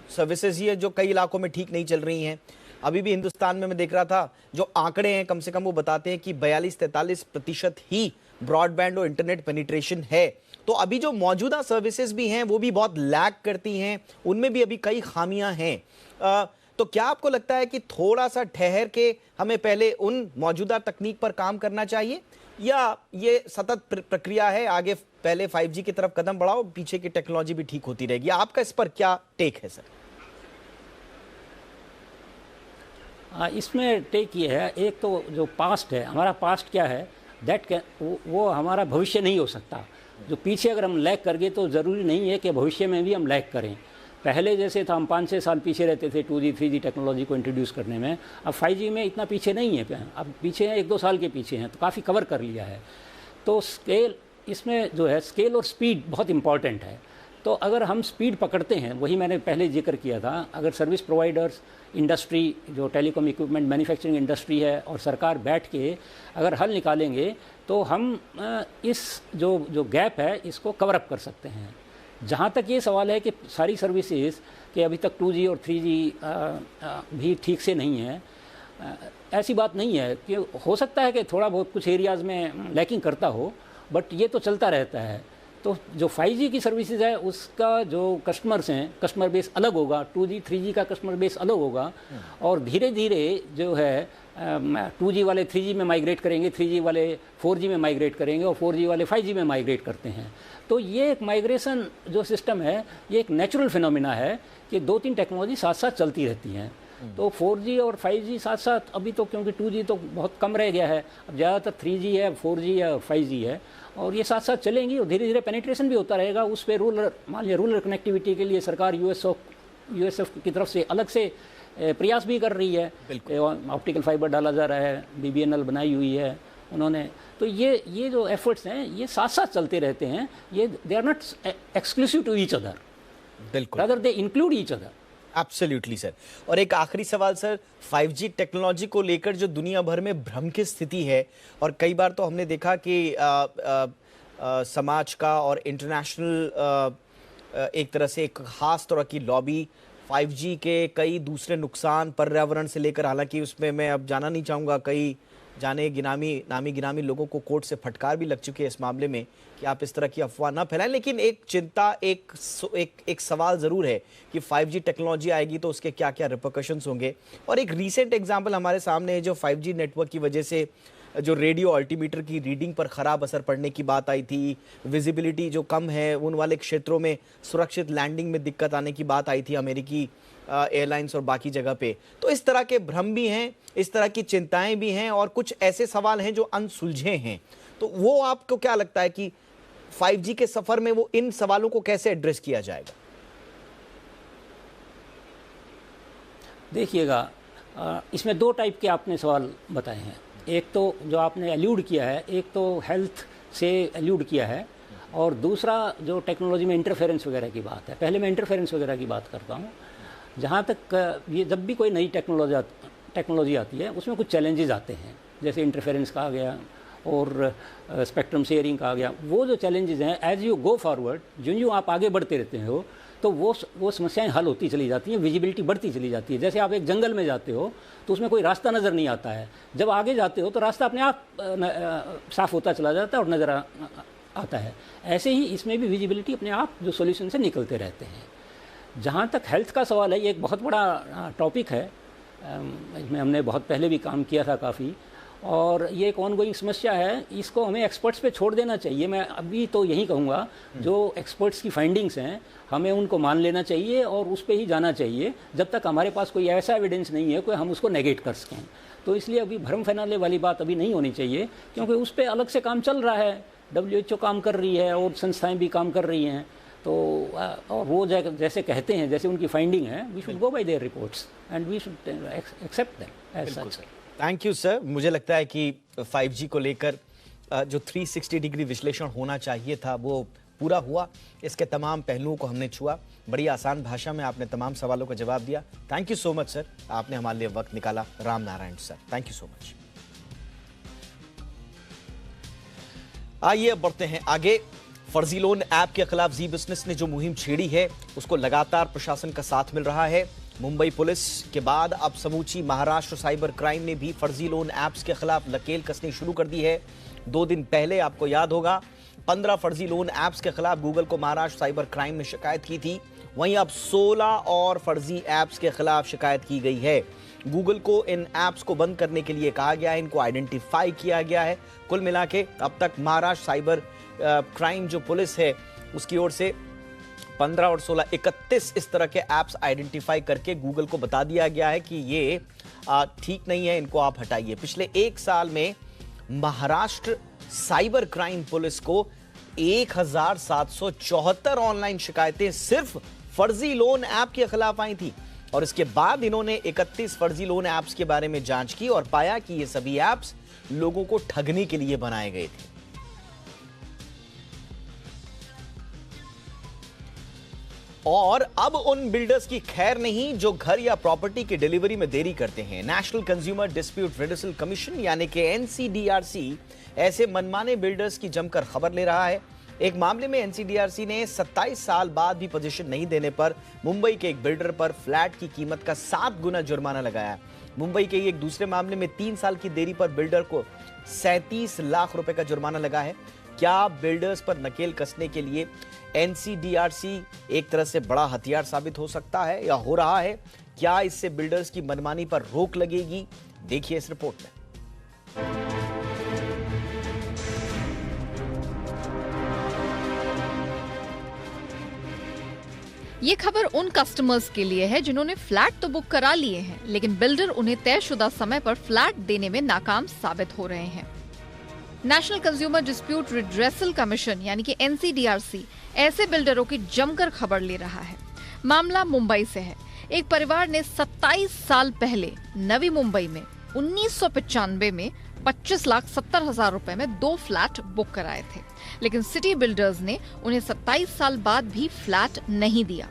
सर्विसेज ही है जो कई इलाकों में ठीक नहीं चल रही हैं। अभी भी हिंदुस्तान में मैं देख रहा था जो आंकड़े हैं कम से कम वो बताते हैं कि 42-43% ही ब्रॉडबैंड और इंटरनेट पेनिट्रेशन है। तो अभी जो मौजूदा सर्विसेज भी हैं वो भी बहुत लैग करती हैं, उनमें भी अभी कई खामियां हैं। तो क्या आपको लगता है कि थोड़ा सा ठहर के हमें पहले उन मौजूदा तकनीक पर काम करना चाहिए, या ये सतत प्रक्रिया है, आगे पहले 5G की तरफ कदम बढ़ाओ, पीछे की टेक्नोलॉजी भी ठीक होती रहेगी? आपका इस पर क्या टेक है सर? इसमें टेक ये है, एक तो जो पास्ट है, हमारा पास्ट क्या है, वो हमारा भविष्य नहीं हो सकता। जो पीछे अगर हम लैग कर गए तो ज़रूरी नहीं है कि भविष्य में भी हम लैग करें। पहले जैसे था हम 5-6 साल पीछे रहते थे 2G 3G टेक्नोलॉजी को इंट्रोड्यूस करने में, अब 5G में इतना पीछे नहीं है, अब पीछे हैं 1-2 साल के पीछे हैं, तो काफ़ी कवर कर लिया है। तो स्केल, इसमें जो है स्केल और स्पीड बहुत इंपॉर्टेंट है। तो अगर हम स्पीड पकड़ते हैं, वही मैंने पहले जिक्र किया था, अगर सर्विस प्रोवाइडर्स, इंडस्ट्री, जो टेलीकॉम इक्विपमेंट मैन्युफैक्चरिंग इंडस्ट्री है, और सरकार बैठ के अगर हल निकालेंगे तो हम इस जो गैप है इसको कवर अप कर सकते हैं। जहाँ तक ये सवाल है कि सारी सर्विसेज के अभी तक 2G और 3G भी ठीक से नहीं है, ऐसी बात नहीं है कि हो सकता है कि थोड़ा बहुत कुछ एरियाज़ में लैकिंग करता हो, बट ये तो चलता रहता है। तो जो 5G की सर्विसेज है उसका जो कस्टमर्स हैं, कस्टमर बेस अलग होगा, 2G 3G का कस्टमर बेस अलग होगा, और धीरे धीरे जो है 2G वाले 3G में माइग्रेट करेंगे, 3G वाले 4G में माइग्रेट करेंगे, और 4G वाले 5G में माइग्रेट करते हैं। तो ये एक माइग्रेशन जो सिस्टम है, ये एक नेचुरल फिनोमिना है कि 2-3 टेक्नोलॉजी साथ साथ चलती रहती हैं। तो 4G और 5G साथ साथ, अभी तो क्योंकि 2G तो बहुत कम रह गया है, अब ज़्यादातर 3G है, 4G है, 5G है, और ये साथ साथ चलेंगी, और धीरे धीरे पेनिट्रेशन भी होता रहेगा। उस पर मान लिया रूरल कनेक्टिविटी के लिए सरकार यूएसएफ की तरफ से अलग से प्रयास भी कर रही है, ऑप्टिकल फाइबर डाला जा रहा है, BBNL बनाई हुई है उन्होंने। तो ये जो एफर्ट्स हैं ये साथ साथ चलते रहते हैं, ये they are not exclusive to each other, बिल्कुल, rather they include each other. Absolutely sir. और एक आखिरी सवाल सर, 5G टेक्नोलॉजी को लेकर जो दुनिया भर में भ्रम की स्थिति है, और कई बार तो हमने देखा कि समाज का और इंटरनेशनल एक तरह से एक खास तरह की लॉबी 5G के कई दूसरे नुकसान पर्यावरण से लेकर, हालांकि उसमें मैं अब जाना नहीं चाहूँगा, कई जाने नामी गिनामी लोगों को कोर्ट से फटकार भी लग चुकी है इस मामले में कि आप इस तरह की अफवाह ना फैलाएं। लेकिन एक चिंता, एक सवाल ज़रूर है कि 5G टेक्नोलॉजी आएगी तो उसके क्या क्या रिपरकशंस होंगे। और एक रीसेंट एग्जांपल हमारे सामने है, जो 5G नेटवर्क की वजह से जो रेडियो अल्टीमीटर की रीडिंग पर ख़राब असर पड़ने की बात आई थी, विजिबिलिटी जो कम है उन वाले क्षेत्रों में सुरक्षित लैंडिंग में दिक्कत आने की बात आई थी अमेरिकी एयरलाइंस और बाकी जगह पे। तो इस तरह के भ्रम भी हैं, इस तरह की चिंताएं भी हैं, और कुछ ऐसे सवाल हैं जो अनसुलझे हैं। तो वो आपको क्या लगता है कि 5G के सफर में वो इन सवालों को कैसे एड्रेस किया जाएगा? देखिएगा, इसमें 2 टाइप के आपने सवाल बताए हैं। एक तो जो आपने एल्यूड किया है, एक तो हेल्थ से एल्यूड किया है, और दूसरा जो टेक्नोलॉजी में इंटरफेरेंस वगैरह की बात है। पहले मैं इंटरफेरेंस वगैरह की बात करता हूँ। जहाँ तक ये, जब भी कोई नई टेक्नोलॉजी आती है उसमें कुछ चैलेंजेस आते हैं, जैसे इंटरफेरेंस का आ गया और स्पेक्ट्रम शेयरिंग का आ गया। वो जो चैलेंजेस हैं, एज यू गो फॉरवर्ड, जो आप आगे बढ़ते रहते हो, तो वो समस्याएं हल होती चली जाती हैं, विजिबिलिटी बढ़ती चली जाती है। जैसे आप एक जंगल में जाते हो तो उसमें कोई रास्ता नज़र नहीं आता है, जब आगे जाते हो तो रास्ता अपने आप साफ होता चला जाता है और नज़र आता है। ऐसे ही इसमें भी विजिबिलिटी अपने आप जो सॉल्यूशन से निकलते रहते हैं। जहाँ तक हेल्थ का सवाल है, ये एक बहुत बड़ा टॉपिक है, इसमें हमने बहुत पहले भी काम किया था काफ़ी, और ये एक ऑनगोइंग समस्या है। इसको हमें एक्सपर्ट्स पे छोड़ देना चाहिए। मैं अभी तो यही कहूँगा, जो एक्सपर्ट्स की फाइंडिंग्स हैं हमें उनको मान लेना चाहिए और उस पे ही जाना चाहिए जब तक हमारे पास कोई ऐसा एविडेंस नहीं है कि हम उसको नेगेट कर सकें। तो इसलिए अभी भ्रम फैलाने वाली बात अभी नहीं होनी चाहिए, क्योंकि उस पर अलग से काम चल रहा है, WHO काम कर रही है और संस्थाएँ भी काम कर रही हैं। तो और वो जैसे कहते हैं, जैसे उनकी फाइंडिंग है, we should go by their reports and we should accept them as such. Thank you sir. मुझे लगता है कि 5G को लेकर जो 360 डिग्री विश्लेषण होना चाहिए था वो पूरा हुआ। इसके तमाम पहलुओं को हमने छुआ। बड़ी आसान भाषा में आपने तमाम सवालों का जवाब दिया। Thank you so much sir, आपने हमारे लिए वक्त निकाला। Ram Narayan sir, thank you so much. आइए अब बढ़ते हैं आगे। फर्जी लोन ऐप के खिलाफ जी बिजनेस ने जो मुहिम छेड़ी है उसको लगातार प्रशासन का साथ मिल रहा है। मुंबई पुलिस के बाद अब समूची महाराष्ट्र साइबर क्राइम ने भी फर्जी लोन ऐप्स के खिलाफ लकेल कसनी शुरू कर दी है। 2 दिन पहले आपको याद होगा 15 फर्जी लोन ऐप्स के खिलाफ गूगल को महाराष्ट्र साइबर क्राइम ने शिकायत की थी। वहीं अब 16 और फर्जी ऐप्स के खिलाफ शिकायत की गई है। गूगल को इन ऐप्स को बंद करने के लिए कहा गया है, इनको आइडेंटिफाई किया गया है। कुल मिला के अब तक महाराष्ट्र साइबर क्राइम जो पुलिस है उसकी ओर से 15 और 16 31 इस तरह के ऐप्स आइडेंटिफाई करके गूगल को बता दिया गया है कि ये ठीक नहीं है, इनको आप हटाइए। पिछले 1 साल में महाराष्ट्र साइबर क्राइम पुलिस को 1774 ऑनलाइन शिकायतें सिर्फ फर्जी लोन ऐप के खिलाफ आई थी और इसके बाद इन्होंने 31 फर्जी लोन ऐप्स के बारे में जांच की और पाया कि ये सभी ऐप्स लोगों को ठगने के लिए बनाए गए थे। और अब उन बिल्डर्स की खैर नहीं जो घर या प्रॉपर्टी की डिलीवरी में देरी करते हैं। नेशनल कंज्यूमर डिस्प्यूट रिड्यूसल कमीशन यानी कि NCDRC ऐसे मनमाने बिल्डर्स की जमकर खबर ले रहा है। एक मामले में NCDRC ने 27 साल बाद भी पोजीशन नहीं देने पर मुंबई के एक बिल्डर पर फ्लैट की कीमत का 7 गुना जुर्माना लगाया। मुंबई के एक दूसरे मामले में 3 साल की देरी पर बिल्डर को 37 लाख रुपए का जुर्माना लगा है। क्या बिल्डर्स पर नकेल कसने के लिए NCDRC एक तरह से बड़ा हथियार साबित हो सकता है या हो रहा है? क्या इससे बिल्डर्स की मनमानी पर रोक लगेगी? देखिए इस रिपोर्ट में। ये खबर उन कस्टमर्स के लिए है जिन्होंने फ्लैट तो बुक करा लिए हैं, लेकिन बिल्डर उन्हें तयशुदा समय पर फ्लैट देने में नाकाम साबित हो रहे हैं। National consumer dispute redressal commission यानी कि NCDRC ऐसे बिल्डरों की जमकर खबर ले रहा है। मामला मुंबई से है। एक परिवार ने 27 साल पहले नवी मुंबई में 1995 में 25,70,000 रुपए में 2 फ्लैट बुक कराए थे, लेकिन सिटी बिल्डर्स ने उन्हें 27 साल बाद भी फ्लैट नहीं दिया।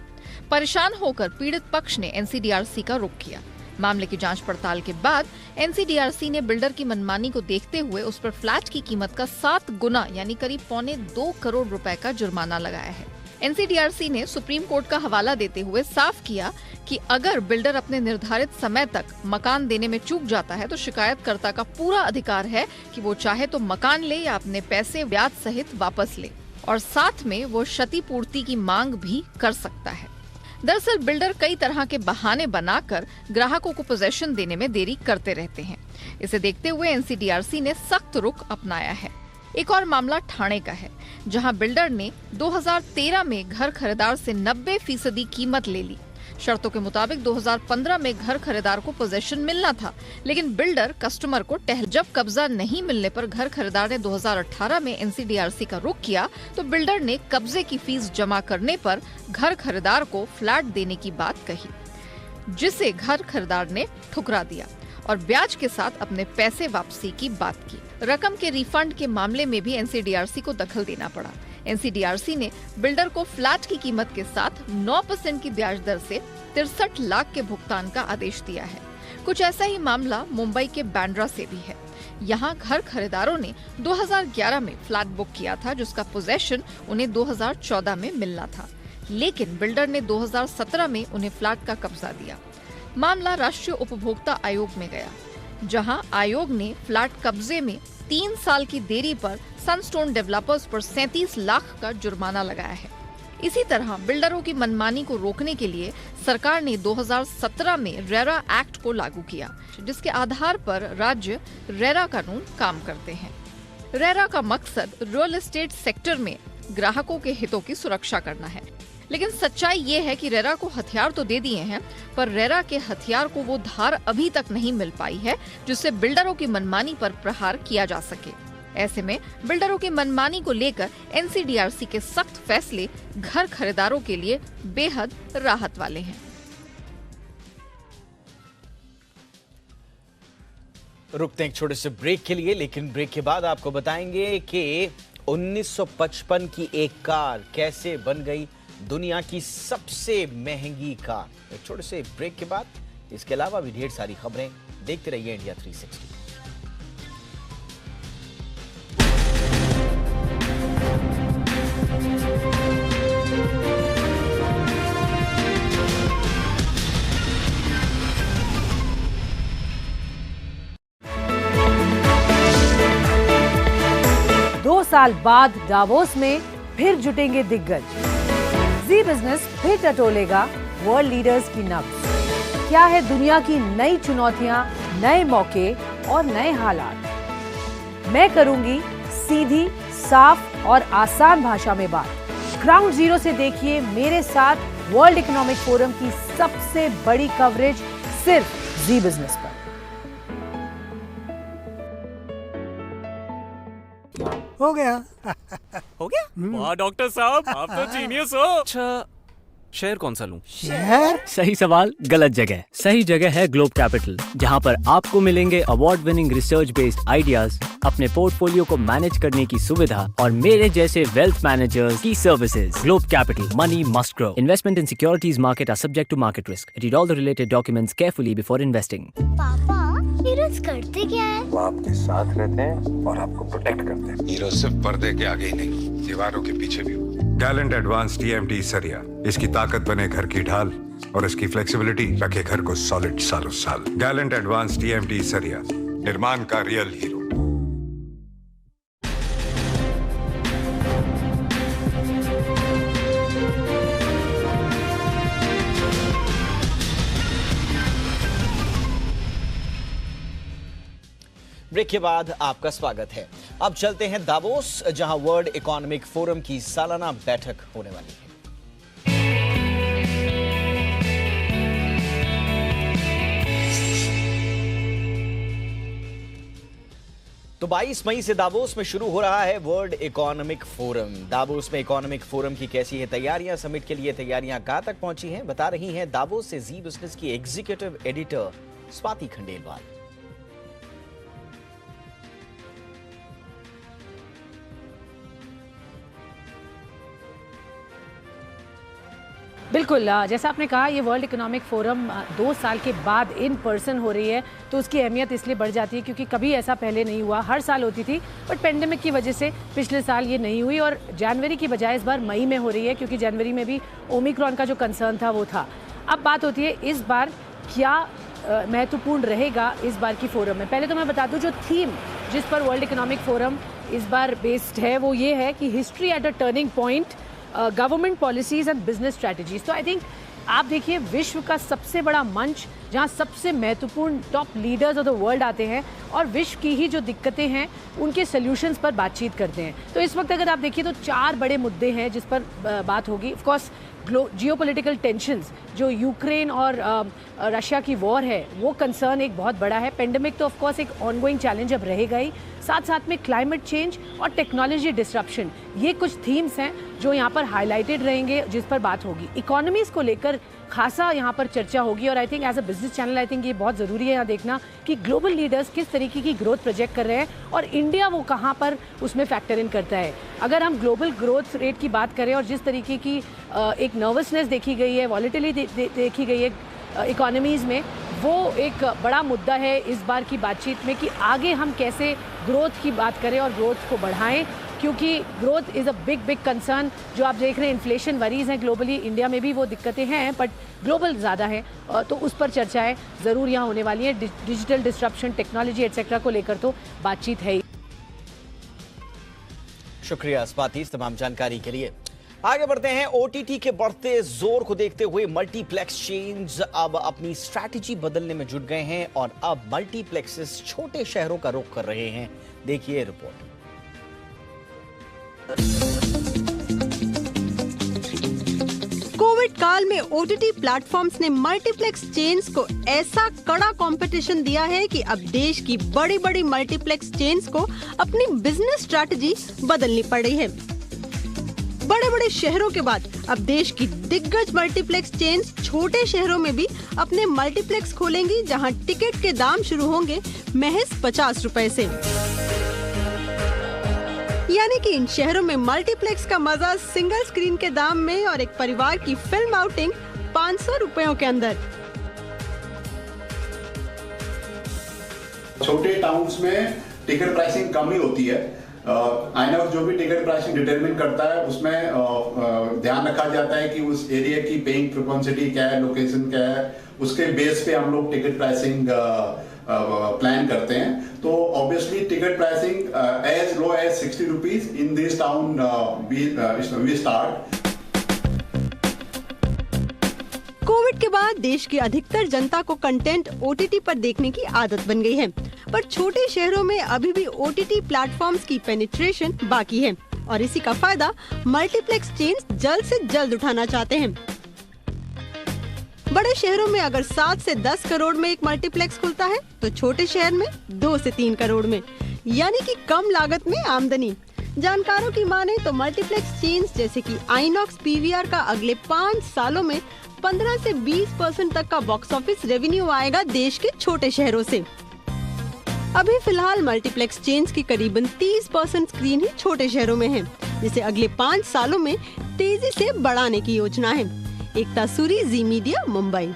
परेशान होकर पीड़ित पक्ष ने NCDRC का रुख किया। मामले की जांच पड़ताल के बाद NCDRC ने बिल्डर की मनमानी को देखते हुए उस पर फ्लैट की कीमत का 7 गुना यानी करीब 1.25 करोड़ रुपए का जुर्माना लगाया है। NCDRC ने सुप्रीम कोर्ट का हवाला देते हुए साफ किया कि अगर बिल्डर अपने निर्धारित समय तक मकान देने में चूक जाता है तो शिकायतकर्ता का पूरा अधिकार है कि वो चाहे तो मकान ले या अपने पैसे ब्याज सहित वापस ले, और साथ में वो क्षतिपूर्ति की मांग भी कर सकता है। दरअसल बिल्डर कई तरह के बहाने बनाकर ग्राहकों को पोजेशन देने में देरी करते रहते हैं। इसे देखते हुए NCDRC ने सख्त रुख अपनाया है। एक और मामला ठाणे का है, जहां बिल्डर ने 2013 में घर खरीदार से 90% कीमत ले ली। शर्तों के मुताबिक 2015 में घर खरीदार को पोजेशन मिलना था, लेकिन बिल्डर कस्टमर को जब कब्जा नहीं मिलने पर घर खरीदार ने 2018 में NCDRC का रुख किया तो बिल्डर ने कब्जे की फीस जमा करने पर घर खरीदार को फ्लैट देने की बात कही, जिसे घर खरीदार ने ठुकरा दिया और ब्याज के साथ अपने पैसे वापसी की बात की। रकम के रिफंड के मामले में भी NCDRC को दखल देना पड़ा। NCDRC ने बिल्डर को फ्लैट की कीमत के साथ 9% की ब्याज दर से 63 लाख के भुगतान का आदेश दिया है। कुछ ऐसा ही मामला मुंबई के बांद्रा से भी है। यहाँ घर खरीदारों ने 2011 में फ्लैट बुक किया था, जिसका पोजेशन उन्हें 2014 में मिलना था, लेकिन बिल्डर ने 2017 में उन्हें फ्लैट का कब्जा दिया। मामला राष्ट्रीय उपभोक्ता आयोग में गया, जहां आयोग ने फ्लैट कब्जे में 3 साल की देरी पर सनस्टोन डेवलपर्स पर 37 लाख का जुर्माना लगाया है। इसी तरह बिल्डरों की मनमानी को रोकने के लिए सरकार ने 2017 में रेरा एक्ट को लागू किया, जिसके आधार पर राज्य रेरा कानून काम करते हैं। रेरा का मकसद रियल एस्टेट सेक्टर में ग्राहकों के हितों की सुरक्षा करना है। लेकिन सच्चाई ये है कि रेरा को हथियार तो दे दिए हैं, पर रेरा के हथियार को वो धार अभी तक नहीं मिल पाई है जिससे बिल्डरों की मनमानी पर प्रहार किया जा सके। ऐसे में बिल्डरों की मनमानी को लेकर एनसीडीआरसी के सख्त फैसले घर खरीदारों के लिए बेहद राहत वाले हैं। रुकते हैं एक छोटे से ब्रेक के लिए, लेकिन ब्रेक के बाद आपको बताएंगे कि 1955 की एक कार कैसे बन गई दुनिया की सबसे महंगी कार। एक छोटे से ब्रेक के बाद इसके अलावा भी ढेर सारी खबरें देखते रहिए इंडिया 360। साल बाद डावोस में फिर जुटेंगे दिग्गज। जी बिजनेस फिर टटोलेगा वर्ल्ड लीडर्स की नब्ज। क्या है दुनिया की नई चुनौतियां, नए मौके और नए हालात। मैं करूंगी सीधी, साफ और आसान भाषा में बात। ग्राउंड जीरो से देखिए मेरे साथ वर्ल्ड इकोनॉमिक फोरम की सबसे बड़ी कवरेज सिर्फ जी बिजनेस पर। हो गया। हो गया? वाह डॉक्टर साहब, आप तो जीनियस हो। अच्छा, शेयर कौन सा लूं? शेयर? सही सवाल, गलत जगह। सही जगह है ग्लोब कैपिटल, जहां पर आपको मिलेंगे award winning research based ideas, अपने पोर्टफोलियो को मैनेज करने की सुविधा और मेरे जैसे वेल्थ मैनेजर्स की services. Globe Capital, money must grow. Investment in securities market are subject to market risk. Read all the related documents carefully before investing. पापा, हीरोज करते क्या है? वो आपके साथ रहते हैं और आपको प्रोटेक्ट करते हैं। हीरो सिर्फ पर्दे के आगे ही नहीं, दीवारों के पीछे भी। गैलेंट एडवांस TMT सरिया, इसकी ताकत बने घर की ढाल और इसकी फ्लेक्सिबिलिटी रखे घर को सॉलिड सालों साल। गैलेंट एडवांस TMT सरिया, निर्माण का रियल हीरो। ब्रेक के बाद आपका स्वागत है। अब चलते हैं दावोस, जहां वर्ल्ड इकोनॉमिक फोरम की सालाना बैठक होने वाली है। तो 22 मई से दावोस में शुरू हो रहा है वर्ल्ड इकोनॉमिक फोरम। दावोस में इकोनॉमिक फोरम की कैसी है तैयारियां, समिट के लिए तैयारियां कहां तक पहुंची हैं, बता रही हैं दावोस से जी बिजनेस की एग्जीक्यूटिव एडिटर स्वाति खंडेलवाल। बिल्कुल, जैसा आपने कहा ये वर्ल्ड इकोनॉमिक फोरम 2 साल के बाद इन पर्सन हो रही है, तो उसकी अहमियत इसलिए बढ़ जाती है क्योंकि कभी ऐसा पहले नहीं हुआ। हर साल होती थी, बट पेंडेमिक की वजह से पिछले साल ये नहीं हुई और जनवरी की बजाय इस बार मई में हो रही है, क्योंकि जनवरी में भी ओमिक्रॉन का जो कंसर्न था वो था। अब बात होती है इस बार क्या महत्वपूर्ण रहेगा इस बार की फोरम में। पहले तो मैं बता दूं जो थीम जिस पर वर्ल्ड इकोनॉमिक फोरम इस बार बेस्ड है वो ये है कि history at a turning point, government policies and business strategies. तो आई थिंक आप देखिए विश्व का सबसे बड़ा मंच जहां सबसे महत्वपूर्ण top leaders of the world आते हैं और विश्व की ही जो दिक्कतें हैं उनके सॉल्यूशंस पर बातचीत करते हैं। तो इस वक्त अगर आप देखिए तो 4 बड़े मुद्दे हैं जिस पर बात होगी। ऑफ कोर्स जियोपॉलिटिकल टेंशंस, जो यूक्रेन और रशिया की वॉर है वो कंसर्न एक बहुत बड़ा है। पेंडेमिक तो ऑफ कोर्स एक ऑनगोइंग चैलेंज अब रहेगा ही, साथ साथ में क्लाइमेट चेंज और टेक्नोलॉजी डिसरप्शन, ये कुछ थीम्स हैं जो यहाँ पर हाईलाइटेड रहेंगे, जिस पर बात होगी। इकोनॉमीज को लेकर खासा यहाँ पर चर्चा होगी और I think as a business channel I think ये बहुत ज़रूरी है यहाँ देखना कि ग्लोबल लीडर्स किस तरीके की ग्रोथ प्रोजेक्ट कर रहे हैं और इंडिया वो कहाँ पर उसमें फैक्टर इन करता है। अगर हम ग्लोबल ग्रोथ रेट की बात करें और जिस तरीके की एक नर्वसनेस देखी गई है, वॉलेटिलिटी देखी गई है इकोनॉमीज़ में, वो एक बड़ा मुद्दा है इस बार की बातचीत में कि आगे हम कैसे ग्रोथ की बात करें और ग्रोथ को बढ़ाएं, क्योंकि growth is a big concern. जो आप देख रहे हैं इन्फ्लेशन वरीज हैं ग्लोबली, इंडिया में भी वो दिक्कतें हैं बट ग्लोबल ज़्यादा है, तो उस पर चर्चाएं ज़रूर यहाँ होने वाली हैं। डिजिटल डिस्ट्रप्शन, टेक्नोलॉजी एटसेट्रा को लेकर तो बातचीत है ही। शुक्रिया अस्पाती इस तमाम जानकारी के लिए। आगे बढ़ते हैं। ओटीटी के बढ़ते जोर को देखते हुए मल्टीप्लेक्स चेन्स अब अपनी स्ट्रैटेजी बदलने में जुट गए हैं और अब मल्टीप्लेक्सेस छोटे शहरों का रुख कर रहे हैं। देखिए रिपोर्ट। कोविड काल में ओटीटी प्लेटफॉर्म्स ने मल्टीप्लेक्स चेन्स को ऐसा कड़ा कंपटीशन दिया है कि अब देश की बड़ी बड़ी मल्टीप्लेक्स चेन्स को अपनी बिजनेस स्ट्रैटेजी बदलनी पड़ रही है। बड़े बड़े शहरों के बाद अब देश की दिग्गज मल्टीप्लेक्स चेन्स छोटे शहरों में भी अपने मल्टीप्लेक्स खोलेंगी, जहां टिकट के दाम शुरू होंगे महज 50 रुपए से। यानी कि इन शहरों में मल्टीप्लेक्स का मजा सिंगल स्क्रीन के दाम में और एक परिवार की फिल्म आउटिंग 500 रुपयों के अंदर। छोटे टाउन्स में टिकट प्राइसिंग कम ही होती है। आईनॉक्स जो भी टिकट प्राइसिंग डिटरमिन करता है उसमें ध्यान रखा जाता है कि उस एरिया की पेइंग प्रोपेंसिटी क्या है, लोकेशन क्या है, उसके बेस पे हम लोग टिकट प्राइसिंग प्लान करते हैं। तो obviously ticket pricing as low as 60 rupees in this town we start. Covid के बाद देश की अधिकतर जनता को कंटेंट ओटीटी पर देखने की आदत बन गई है, पर छोटे शहरों में अभी भी ओटीटी प्लेटफॉर्म्स की पेनिट्रेशन बाकी है और इसी का फायदा मल्टीप्लेक्स चेन्स जल्द से जल्द उठाना चाहते हैं। बड़े शहरों में अगर 7 से 10 करोड़ में एक मल्टीप्लेक्स खुलता है तो छोटे शहर में 2 से 3 करोड़ में, यानी कि कम लागत में आमदनी। जानकारों की माने तो मल्टीप्लेक्स चेन्स जैसे कि आईनॉक्स पीवीआर का अगले 5 सालों में 15 से 20% तक का बॉक्स ऑफिस रेवेन्यू आएगा देश के छोटे शहरों से। अभी फिलहाल मल्टीप्लेक्स चेन्स की करीबन 30% स्क्रीन ही छोटे शहरों में है, जिसे अगले 5 सालों में तेजी से बढ़ाने की योजना है। एकता सूरी, जी मीडिया, मुंबई।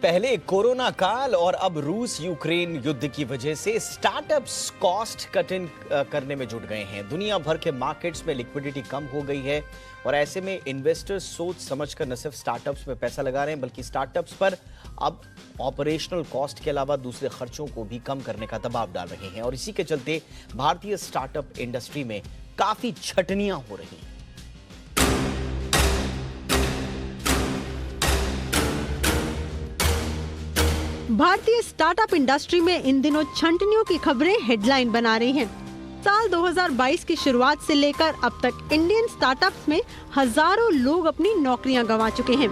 पहले कोरोना काल और अब रूस यूक्रेन युद्ध की वजह से स्टार्टअप्स कॉस्ट कटिंग करने में जुट गए हैं। दुनिया भर के मार्केट्स में लिक्विडिटी कम हो गई है और ऐसे में इन्वेस्टर्स सोच समझकर न सिर्फ स्टार्टअप्स में पैसा लगा रहे हैं बल्कि स्टार्टअप्स पर अब ऑपरेशनल कॉस्ट के अलावा दूसरे खर्चों को भी कम करने का दबाव डाल रहे हैं और इसी के चलते भारतीय स्टार्टअप इंडस्ट्री में काफी छटनियां हो रही हैं। भारतीय स्टार्टअप इंडस्ट्री में इन दिनों छंटनियों की खबरें हेडलाइन बना रही हैं। साल 2022 की शुरुआत से लेकर अब तक इंडियन स्टार्टअप्स में हजारों लोग अपनी नौकरियां गंवा चुके हैं।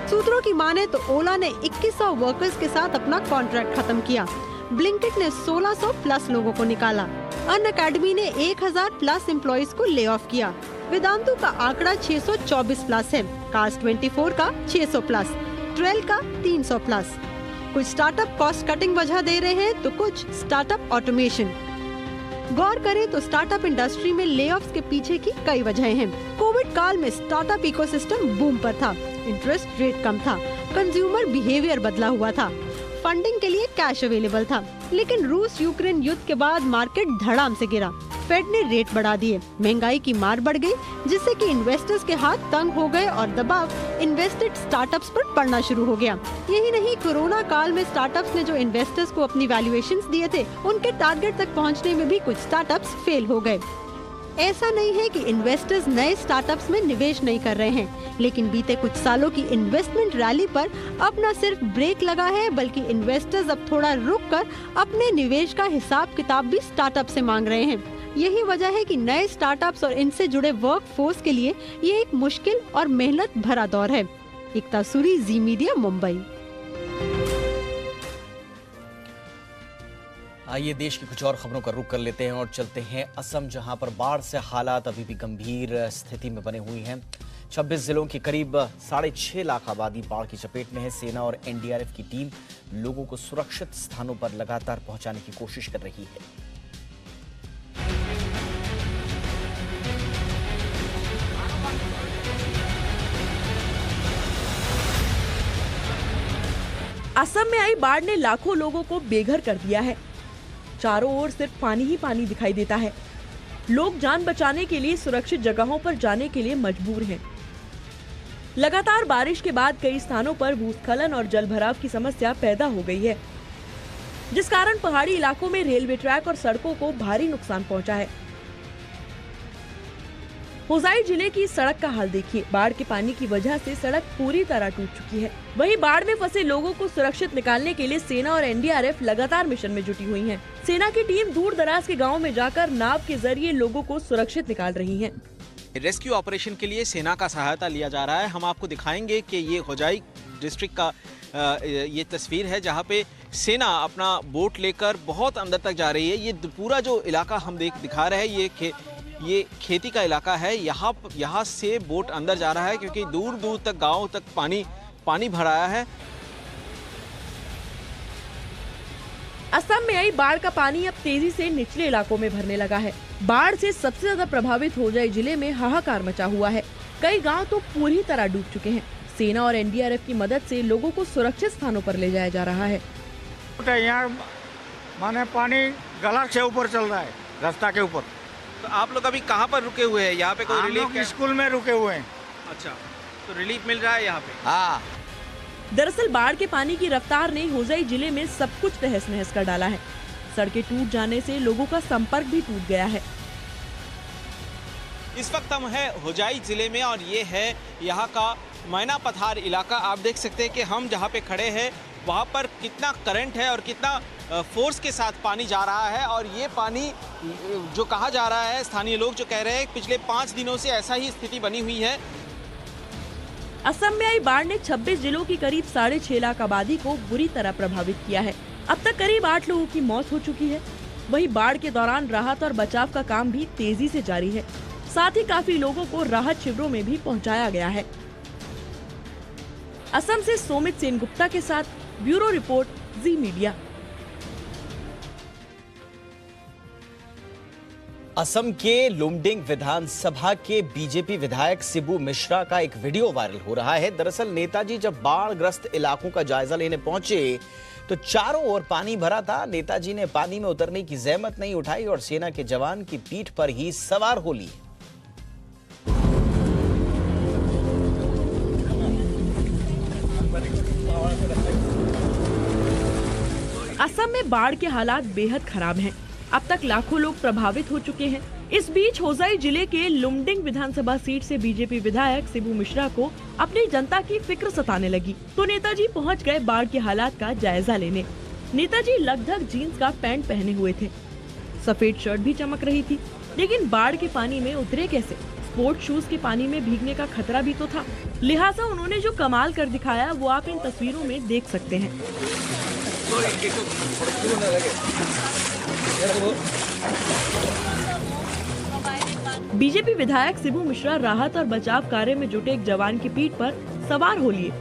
सूत्रों की माने तो ओला ने 2100 वर्कर्स के साथ अपना कॉन्ट्रैक्ट खत्म किया। ब्लिंकिट ने 1600 प्लस लोगों को निकाला। अनअकैडमी ने 1000 प्लस एम्प्लॉइज को ले ऑफ किया। वेदांतु का आंकड़ा 624 प्लस है, कास्ट 24 का 600 प्लस, ट्रेल का 300 प्लस। कुछ स्टार्टअप कॉस्ट कटिंग वजह दे रहे हैं तो कुछ स्टार्टअप ऑटोमेशन। गौर करें तो स्टार्टअप इंडस्ट्री में लेऑफ्स के पीछे की कई वजहें हैं। कोविड काल में स्टार्टअप इकोसिस्टम बूम पर था, इंटरेस्ट रेट कम था, कंज्यूमर बिहेवियर बदला हुआ था, फंडिंग के लिए कैश अवेलेबल था। लेकिन रूस यूक्रेन युद्ध के बाद मार्केट धड़ाम से गिरा। फेड ने रेट बढ़ा दिए, महंगाई की मार बढ़ गई, जिससे कि इन्वेस्टर्स के हाथ तंग हो गए और दबाव इन्वेस्टेड स्टार्टअप्स पर पड़ना शुरू हो गया। यही नहीं, कोरोना काल में स्टार्टअप्स ने जो इन्वेस्टर्स को अपनी वैल्यूएशंस दिए थे, उनके टारगेट तक पहुंचने में भी कुछ स्टार्टअप्स फेल हो गए। ऐसा नहीं है कि इन्वेस्टर्स नए स्टार्टअप्स में निवेश नहीं कर रहे हैं, लेकिन बीते कुछ सालों की इन्वेस्टमेंट रैली पर अब न सिर्फ ब्रेक लगा है, बल्कि इन्वेस्टर्स अब थोड़ा रुक कर अपने निवेश का हिसाब किताब भी स्टार्टअप से मांग रहे हैं। यही वजह है कि नए स्टार्टअप्स और इनसे जुड़े वर्क फोर्स के लिए ये एक मुश्किल और मेहनत भरा दौर है। एकता सूरी, जी मीडिया, मुंबई। आइए देश की कुछ और खबरों का रुख कर लेते हैं और चलते हैं असम, जहां पर बाढ़ से हालात अभी भी गंभीर स्थिति में बने हुई हैं। 26 जिलों की करीब 6.5 लाख आबादी बाढ़ की चपेट में है। सेना और एनडीआरएफ की टीम लोगों को सुरक्षित स्थानों पर लगातार पहुंचाने की कोशिश कर रही है। असम में आई बाढ़ ने लाखों लोगों को बेघर कर दिया है। चारों ओर सिर्फ पानी ही पानी दिखाई देता है। लोग जान बचाने के लिए सुरक्षित जगहों पर जाने के लिए मजबूर हैं। लगातार बारिश के बाद कई स्थानों पर भूस्खलन और जलभराव की समस्या पैदा हो गई है, जिस कारण पहाड़ी इलाकों में रेलवे ट्रैक और सड़कों को भारी नुकसान पहुंचा है। होजाई जिले की सड़क का हाल देखिए। बाढ़ के पानी की वजह से सड़क पूरी तरह टूट चुकी है। वहीं बाढ़ में फंसे लोगों को सुरक्षित निकालने के लिए सेना और एनडीआरएफ लगातार मिशन में जुटी हुई है। सेना की टीम दूर दराज के गाँव में जाकर नाव के जरिए लोगों को सुरक्षित निकाल रही है। रेस्क्यू ऑपरेशन के लिए सेना का सहायता लिया जा रहा है। हम आपको दिखाएंगे कि ये होजाई डिस्ट्रिक्ट का ये तस्वीर है, जहाँ पे सेना अपना बोट लेकर बहुत अंदर तक जा रही है। ये पूरा जो इलाका हम दिखा रहे हैं, ये खेती का इलाका है। यहाँ से बोट अंदर जा रहा है क्योंकि दूर दूर तक गाँव तक पानी भराया है। असम में आई बाढ़ का पानी अब तेजी से निचले इलाकों में भरने लगा है। बाढ़ से सबसे ज्यादा प्रभावित होजाई जिले में हाहाकार मचा हुआ है। कई गांव तो पूरी तरह डूब चुके हैं। सेना और एनडीआरएफ की मदद से लोगों को सुरक्षित स्थानों पर ले जाया जा रहा है। यहाँ माने पानी गला से ऊपर चल रहा है, रास्ता के ऊपर। तो आप लोग अभी कहाँ पर रुके हुए हैं? यहाँ पे कोई रिलीफ? स्कूल में रुके हुए हैं। अच्छा, तो रिलीफ मिल रहा है यहाँ पे? हाँ। दरअसल बाढ़ के पानी की रफ्तार ने होजाई जिले में सब कुछ तहस नहस कर डाला है। सड़कें टूट जाने से लोगों का संपर्क भी टूट गया है। इस वक्त हम हैं होजाई जिले में और ये है यहाँ का मैना पथार इलाका। आप देख सकते हैं कि हम जहाँ पे खड़े हैं वहाँ पर कितना करंट है और कितना फोर्स के साथ पानी जा रहा है। और ये पानी जो कहा जा रहा है, स्थानीय लोग जो कह रहे हैं पिछले 5 दिनों से ऐसा ही स्थिति बनी हुई है। असम में आई बाढ़ ने 26 जिलों की करीब 6.5 लाख आबादी को बुरी तरह प्रभावित किया है। अब तक करीब 8 लोगों की मौत हो चुकी है। वहीं बाढ़ के दौरान राहत और बचाव का काम भी तेजी से जारी है। साथ ही काफी लोगों को राहत शिविरों में भी पहुंचाया गया है। असम से सोमित सेनगुप्ता के साथ ब्यूरो रिपोर्ट, जी मीडिया। असम के लुमडिंग विधानसभा के बीजेपी विधायक शिबू मिश्रा का एक वीडियो वायरल हो रहा है। दरअसल नेताजी जब बाढ़ग्रस्त इलाकों का जायजा लेने पहुंचे तो चारों ओर पानी भरा था। नेताजी ने पानी में उतरने की जहमत नहीं उठाई और सेना के जवान की पीठ पर ही सवार हो लिए। असम में बाढ़ के हालात बेहद खराब हैं। अब तक लाखों लोग प्रभावित हो चुके हैं। इस बीच होजाई जिले के लुमडिंग विधानसभा सीट से बीजेपी विधायक शिबू मिश्रा को अपनी जनता की फिक्र सताने लगी, तो नेताजी पहुंच गए बाढ़ के हालात का जायजा लेने। नेताजी लगभग जीन्स का पैंट पहने हुए थे, सफेद शर्ट भी चमक रही थी, लेकिन बाढ़ के पानी में उतरे कैसे? स्पोर्ट शूज के पानी में भीगने का खतरा भी तो था। लिहाजा उन्होंने जो कमाल कर दिखाया वो आप इन तस्वीरों में देख सकते हैं। बीजेपी विधायक शिबू मिश्रा राहत और बचाव कार्य में जुटे एक जवान की पीठ पर सवार हो लिए।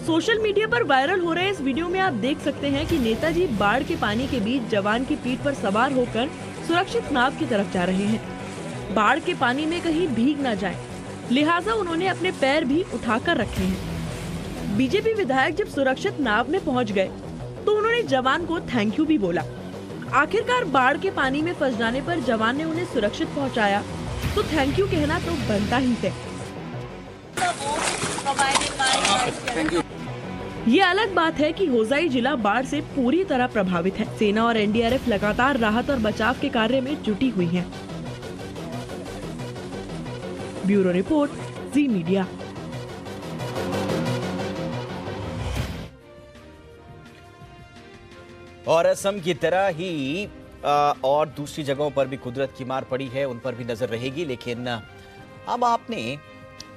सोशल मीडिया पर वायरल हो रहे इस वीडियो में आप देख सकते हैं कि नेताजी बाढ़ के पानी के बीच जवान की पीठ पर सवार होकर सुरक्षित नाव की तरफ जा रहे हैं। बाढ़ के पानी में कहीं भीग न जाए, लिहाजा उन्होंने अपने पैर भी उठाकर रखे हैं। बीजेपी विधायक जब सुरक्षित नाव में पहुंच गए तो उन्होंने जवान को थैंक यू भी बोला। आखिरकार बाढ़ के पानी में फंस जाने पर जवान ने उन्हें सुरक्षित पहुंचाया, तो थैंक यू कहना तो बनता ही है। ये अलग बात है कि होजाई जिला बाढ़ से पूरी तरह प्रभावित है। सेना और एनडीआरएफ लगातार राहत और बचाव के कार्य में जुटी हुई है। ब्यूरो रिपोर्ट, जी मीडिया। और असम की तरह ही और दूसरी जगहों पर भी कुदरत की मार पड़ी है, उन पर भी नजर रहेगी। लेकिन अब आपने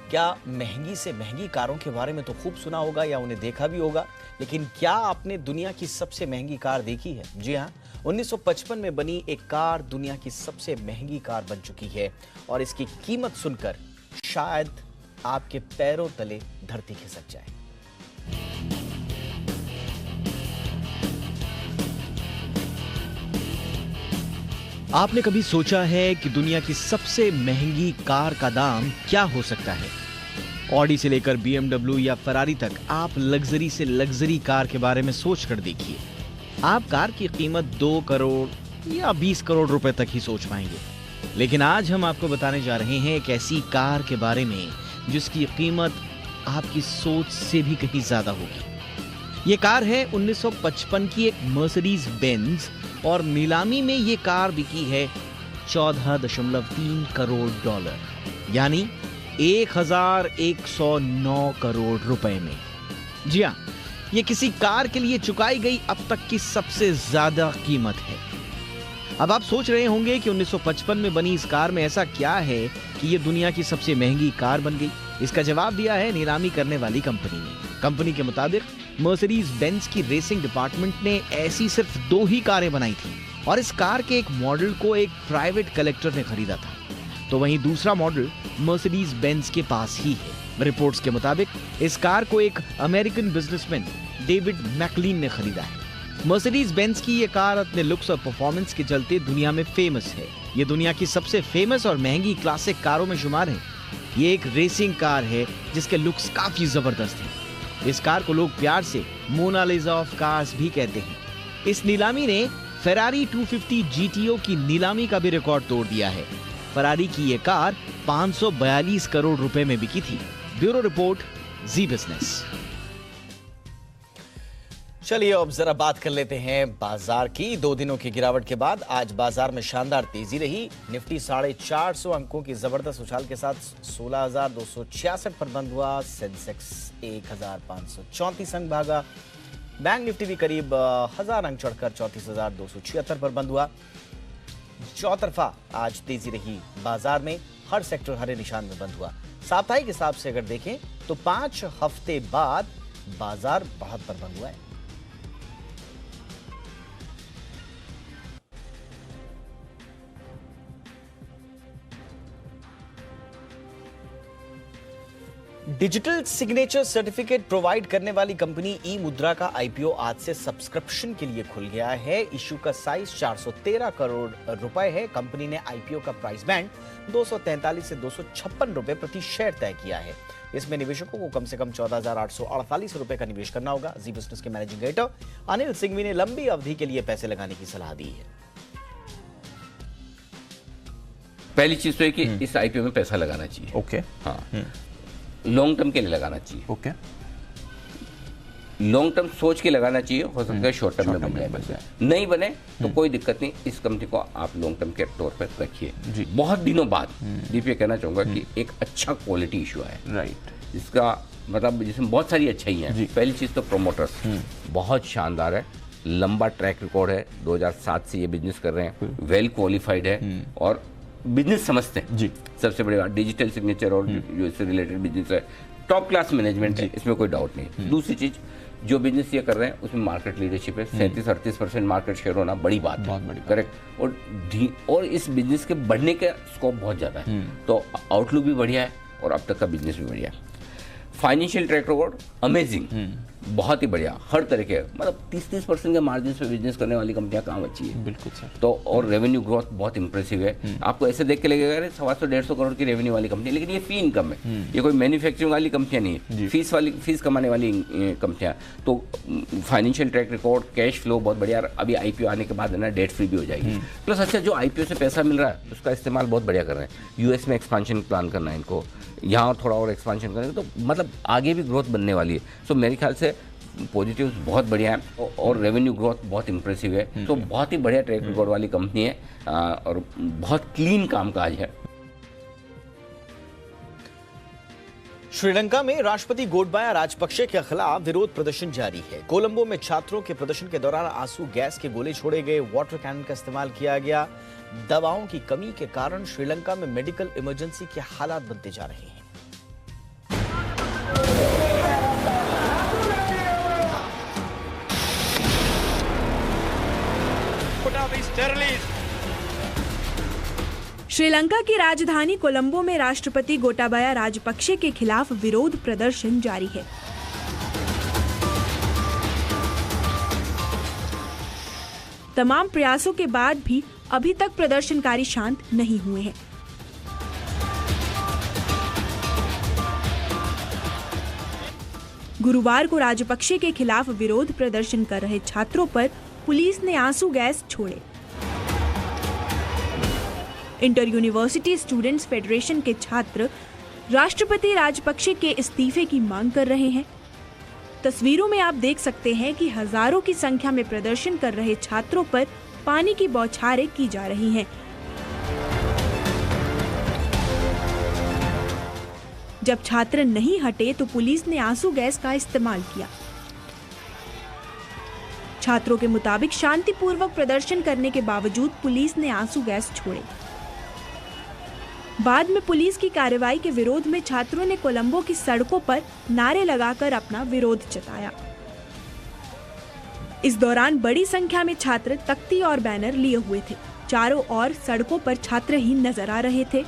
क्या महंगी से महंगी कारों के बारे में तो खूब सुना होगा या उन्हें देखा भी होगा, लेकिन क्या आपने दुनिया की सबसे महंगी कार देखी है? जी हाँ, 1955 में बनी एक कार दुनिया की सबसे महंगी कार बन चुकी है और इसकी कीमत सुनकर शायद आपके पैरों तले धरती खिसक जाए। आपने कभी सोचा है कि दुनिया की सबसे महंगी कार का दाम क्या हो सकता है? ऑडी से लेकर BMW या फरारी तक आप लग्जरी से लग्जरी कार के बारे में सोच कर देखिए। आप कार की कीमत 2 करोड़ या 20 करोड़ रुपए तक ही सोच पाएंगे। लेकिन आज हम आपको बताने जा रहे हैं एक ऐसी कार के बारे में जिसकी कीमत आपकी सोच से भी कहीं ज्यादा होगी। ये कार है 1955 की एक मर्सिडीज बेंज और नीलामी में ये कार बिकी है 14.3 करोड़ डॉलर, यानी 1109 करोड़ रुपए में। जी हाँ, ये किसी कार के लिए चुकाई गई अब तक की सबसे ज्यादा कीमत है। अब आप सोच रहे होंगे कि 1955 में बनी इस कार में ऐसा क्या है कि ये दुनिया की सबसे महंगी कार बन गई। इसका जवाब दिया है नीलामी करने वाली कंपनी ने। कंपनी के मुताबिक मर्सिडीज बेंज की रेसिंग डिपार्टमेंट ने ऐसी सिर्फ 2 ही कारें बनाई थी और इस कार के एक मॉडल को एक प्राइवेट कलेक्टर ने खरीदा था, तो वहीं दूसरा मॉडल मर्सिडीज बेंज के पास ही है। रिपोर्ट्स के मुताबिक इस कार को एक अमेरिकन बिजनेसमैन डेविड मैकलीन ने खरीदा है। मर्सिडीज बेंज की ये कार अपने लुक्स और परफॉर्मेंस के चलते दुनिया में फेमस है। ये दुनिया की सबसे फेमस और महंगी क्लासिक कारों में शुमार है। ये एक रेसिंग कार है जिसके लुक्स काफी जबरदस्त हैं। इस कार को लोग प्यार से मोनालिसा ऑफ कार्स भी कहते हैं। इस नीलामी ने फेरारी 250 GTO की नीलामी का भी रिकॉर्ड तोड़ दिया है। फेरारी की ये कार 542 करोड़ रुपए में बिकी थी। ब्यूरो रिपोर्ट, जी बिजनेस। चलिए अब जरा बात कर लेते हैं बाजार की। 2 दिनों की गिरावट के बाद आज बाजार में शानदार तेजी रही। निफ्टी 450 अंकों की जबरदस्त उछाल के साथ 16,266 पर बंद हुआ। सेंसेक्स 1,534 अंक भागा। बैंक निफ्टी भी करीब 1000 अंक चढ़कर 34,276 पर बंद हुआ। चौतरफा आज तेजी रही बाजार में, हर सेक्टर हरे निशान में बंद हुआ। साप्ताहिक हिसाब से अगर देखें तो 5 हफ्ते बाद बाजार बढ़त पर बंद हुआ है। डिजिटल सिग्नेचर सर्टिफिकेट प्रोवाइड करने वाली कंपनी ई मुद्रा का आईपीओ आज से सब्सक्रिप्शन के लिए खुल गया है। इश्यू का साइज 413 करोड़ रुपए है। कंपनी ने आईपीओ का प्राइस बैंड 243 से 256 रुपए प्रति शेयर तय किया है। इसमें निवेशकों को कम से कम 14,848 रुपए का निवेश करना होगा। जी बिजनेस के मैनेजिंग एडिटर अनिल सिंघवी ने लंबी अवधि के लिए पैसे लगाने की सलाह दी है। पहली चीज तो है कि इस आईपीओ में पैसा लगाना चाहिए। ओके, हाँ, लॉन्ग टर्म के लिए लगाना चाहिए। ओके, लॉन्ग टर्म सोच के लगाना चाहिए। हो सकता है शॉर्ट टर्म में बन जाए, नहीं बने तो कोई दिक्कत नहीं। इस कंपनी को आप लॉन्ग टर्म के तौर पर रखिए। बहुत दिनों बाद दीपिया कहना चाहूंगा कि एक अच्छा क्वालिटी इशू है, राइट, इसका मतलब जिसमें बहुत सारी अच्छाई हैं। पहली चीज तो प्रोमोटर्स बहुत शानदार है, लंबा ट्रैक रिकॉर्ड है। 2007 से ये बिजनेस कर रहे हैं, वेल क्वालिफाइड है और बिजनेस समझते हैं। जी, सबसे बड़ी बात डिजिटल सिग्नेचर और जो इससे रिलेटेड बिजनेस है, टॉप क्लास मैनेजमेंट है, इसमें कोई डाउट नहीं। दूसरी चीज, जो बिजनेस ये कर रहे हैं उसमें मार्केट लीडरशिप है। 37-38% मार्केट शेयर होना बड़ी बात है, करेक्ट। और इस बिजनेस के बढ़ने का स्कोप बहुत ज्यादा है, तो आउटलुक भी बढ़िया है और अब तक का बिजनेस भी बढ़िया है। फाइनेंशियल ट्रैक रिकॉर्ड अमेजिंग, बहुत ही बढ़िया, हर तरह के मतलब 30% के मार्जिन पे बिजनेस करने वाली कंपनियां काम अच्छी है। बिल्कुल सर। तो और रेवेन्यू ग्रोथ बहुत इंप्रेसिव है। आपको ऐसे देख के लगेगा अरे 150-150 करोड़ की रेवेन्यू वाली कंपनी, लेकिन ये फी इनकम है, ये कोई मैन्युफैक्चरिंग वाली कंपनियां नहीं है, फीस कमाने वाली कंपनियां। तो financial track record, cash flow बहुत बढ़िया। अभी आईपीओ आने के बाद है ना, डेट फ्री भी हो जाएगी। प्लस अच्छा, जो आईपीओ से पैसा मिल रहा है उसका इस्तेमाल बहुत बढ़िया कर रहे हैं। यूएस में एक्सपांशन प्लान करना है इनको, यहाँ थोड़ा और एक्सपांशन करेंगे तो मतलब आगे भी ग्रोथ बनने वाली है। सो मेरे ख्याल से पॉजिटिव बहुत बढ़िया है और रेवेन्यू ग्रोथ बहुत इंप्रेसिव है। तो बहुत ही बढ़िया ट्रैक रिकॉर्ड वाली कंपनी है और बहुत क्लीन कामकाज है। श्रीलंका में राष्ट्रपति गोटबाया राजपक्षे के खिलाफ विरोध प्रदर्शन जारी है। कोलंबो में छात्रों के प्रदर्शन के दौरान आंसू गैस के गोले छोड़े गए, वाटर कैनन का इस्तेमाल किया गया। दवाओं की कमी के कारण श्रीलंका में मेडिकल इमरजेंसी के हालात बनते जा रहे हैं। श्रीलंका की राजधानी कोलंबो में राष्ट्रपति गोटाबाया राजपक्षे के खिलाफ विरोध प्रदर्शन जारी है। तमाम प्रयासों के बाद भी अभी तक प्रदर्शनकारी शांत नहीं हुए हैं। गुरुवार को राजपक्षे के खिलाफ विरोध प्रदर्शन कर रहे छात्रों पर पुलिस ने आंसू गैस छोड़े। इंटर यूनिवर्सिटी स्टूडेंट्स फेडरेशन के छात्र राष्ट्रपति राजपक्षे के इस्तीफे की मांग कर रहे हैं। तस्वीरों में आप देख सकते हैं कि हजारों की संख्या में प्रदर्शन कर रहे छात्रों पर पानी की बौछारें की जा रही हैं। जब छात्र नहीं हटे तो पुलिस ने आंसू गैस का इस्तेमाल किया। छात्रों के मुताबिक शांतिपूर्वक प्रदर्शन करने के बावजूद पुलिस ने आंसू गैस छोड़े। बाद में पुलिस की कार्रवाई के विरोध में छात्रों ने कोलंबो की सड़कों पर नारे लगाकर अपना विरोध जताया। इस दौरान बड़ी संख्या में छात्र तख्ती और बैनर लिए हुए थे। चारों ओर सड़कों पर छात्र ही नजर आ रहे थे।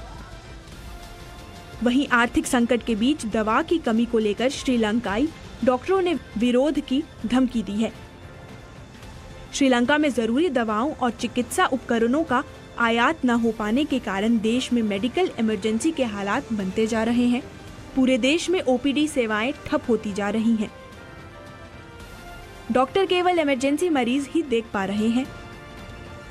वहीं आर्थिक संकट के बीच दवा की कमी को लेकर श्रीलंकाई डॉक्टरों ने विरोध की धमकी दी है। श्रीलंका में जरूरी दवाओं और चिकित्सा उपकरणों का आयात न हो पाने के कारण देश में मेडिकल इमरजेंसी के हालात बनते जा रहे हैं। पूरे देश में ओपीडी सेवाएं ठप होती जा रही हैं। डॉक्टर केवल इमरजेंसी मरीज ही देख पा रहे हैं।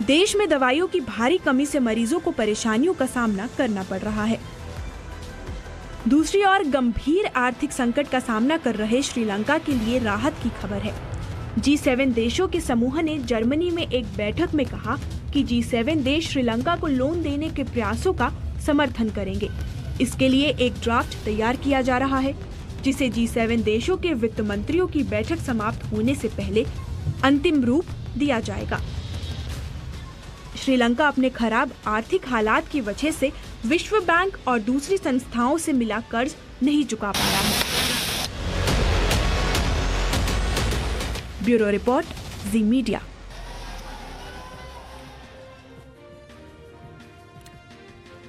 देश में दवाइयों की भारी कमी से मरीजों को परेशानियों का सामना करना पड़ रहा है। दूसरी ओर गंभीर आर्थिक संकट का सामना कर रहे श्रीलंका के लिए राहत की खबर है। G7 देशों के समूह ने जर्मनी में एक बैठक में कहा कि G7 देश श्रीलंका को लोन देने के प्रयासों का समर्थन करेंगे। इसके लिए एक ड्राफ्ट तैयार किया जा रहा है, जिसे G7 देशों के वित्त मंत्रियों की बैठक समाप्त होने से पहले अंतिम रूप दिया जाएगा। श्रीलंका अपने खराब आर्थिक हालात की वजह से विश्व बैंक और दूसरी संस्थाओं से मिला कर्ज नहीं चुका पा रहा है। ब्यूरो रिपोर्ट, जी मीडिया।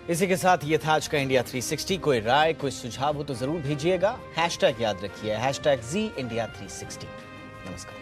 इसी के साथ ये था आज का इंडिया 360। कोई राय, कोई सुझाव हो तो जरूर भेजिएगा। हैशटैग याद रखिए, #ZIndia360। नमस्कार।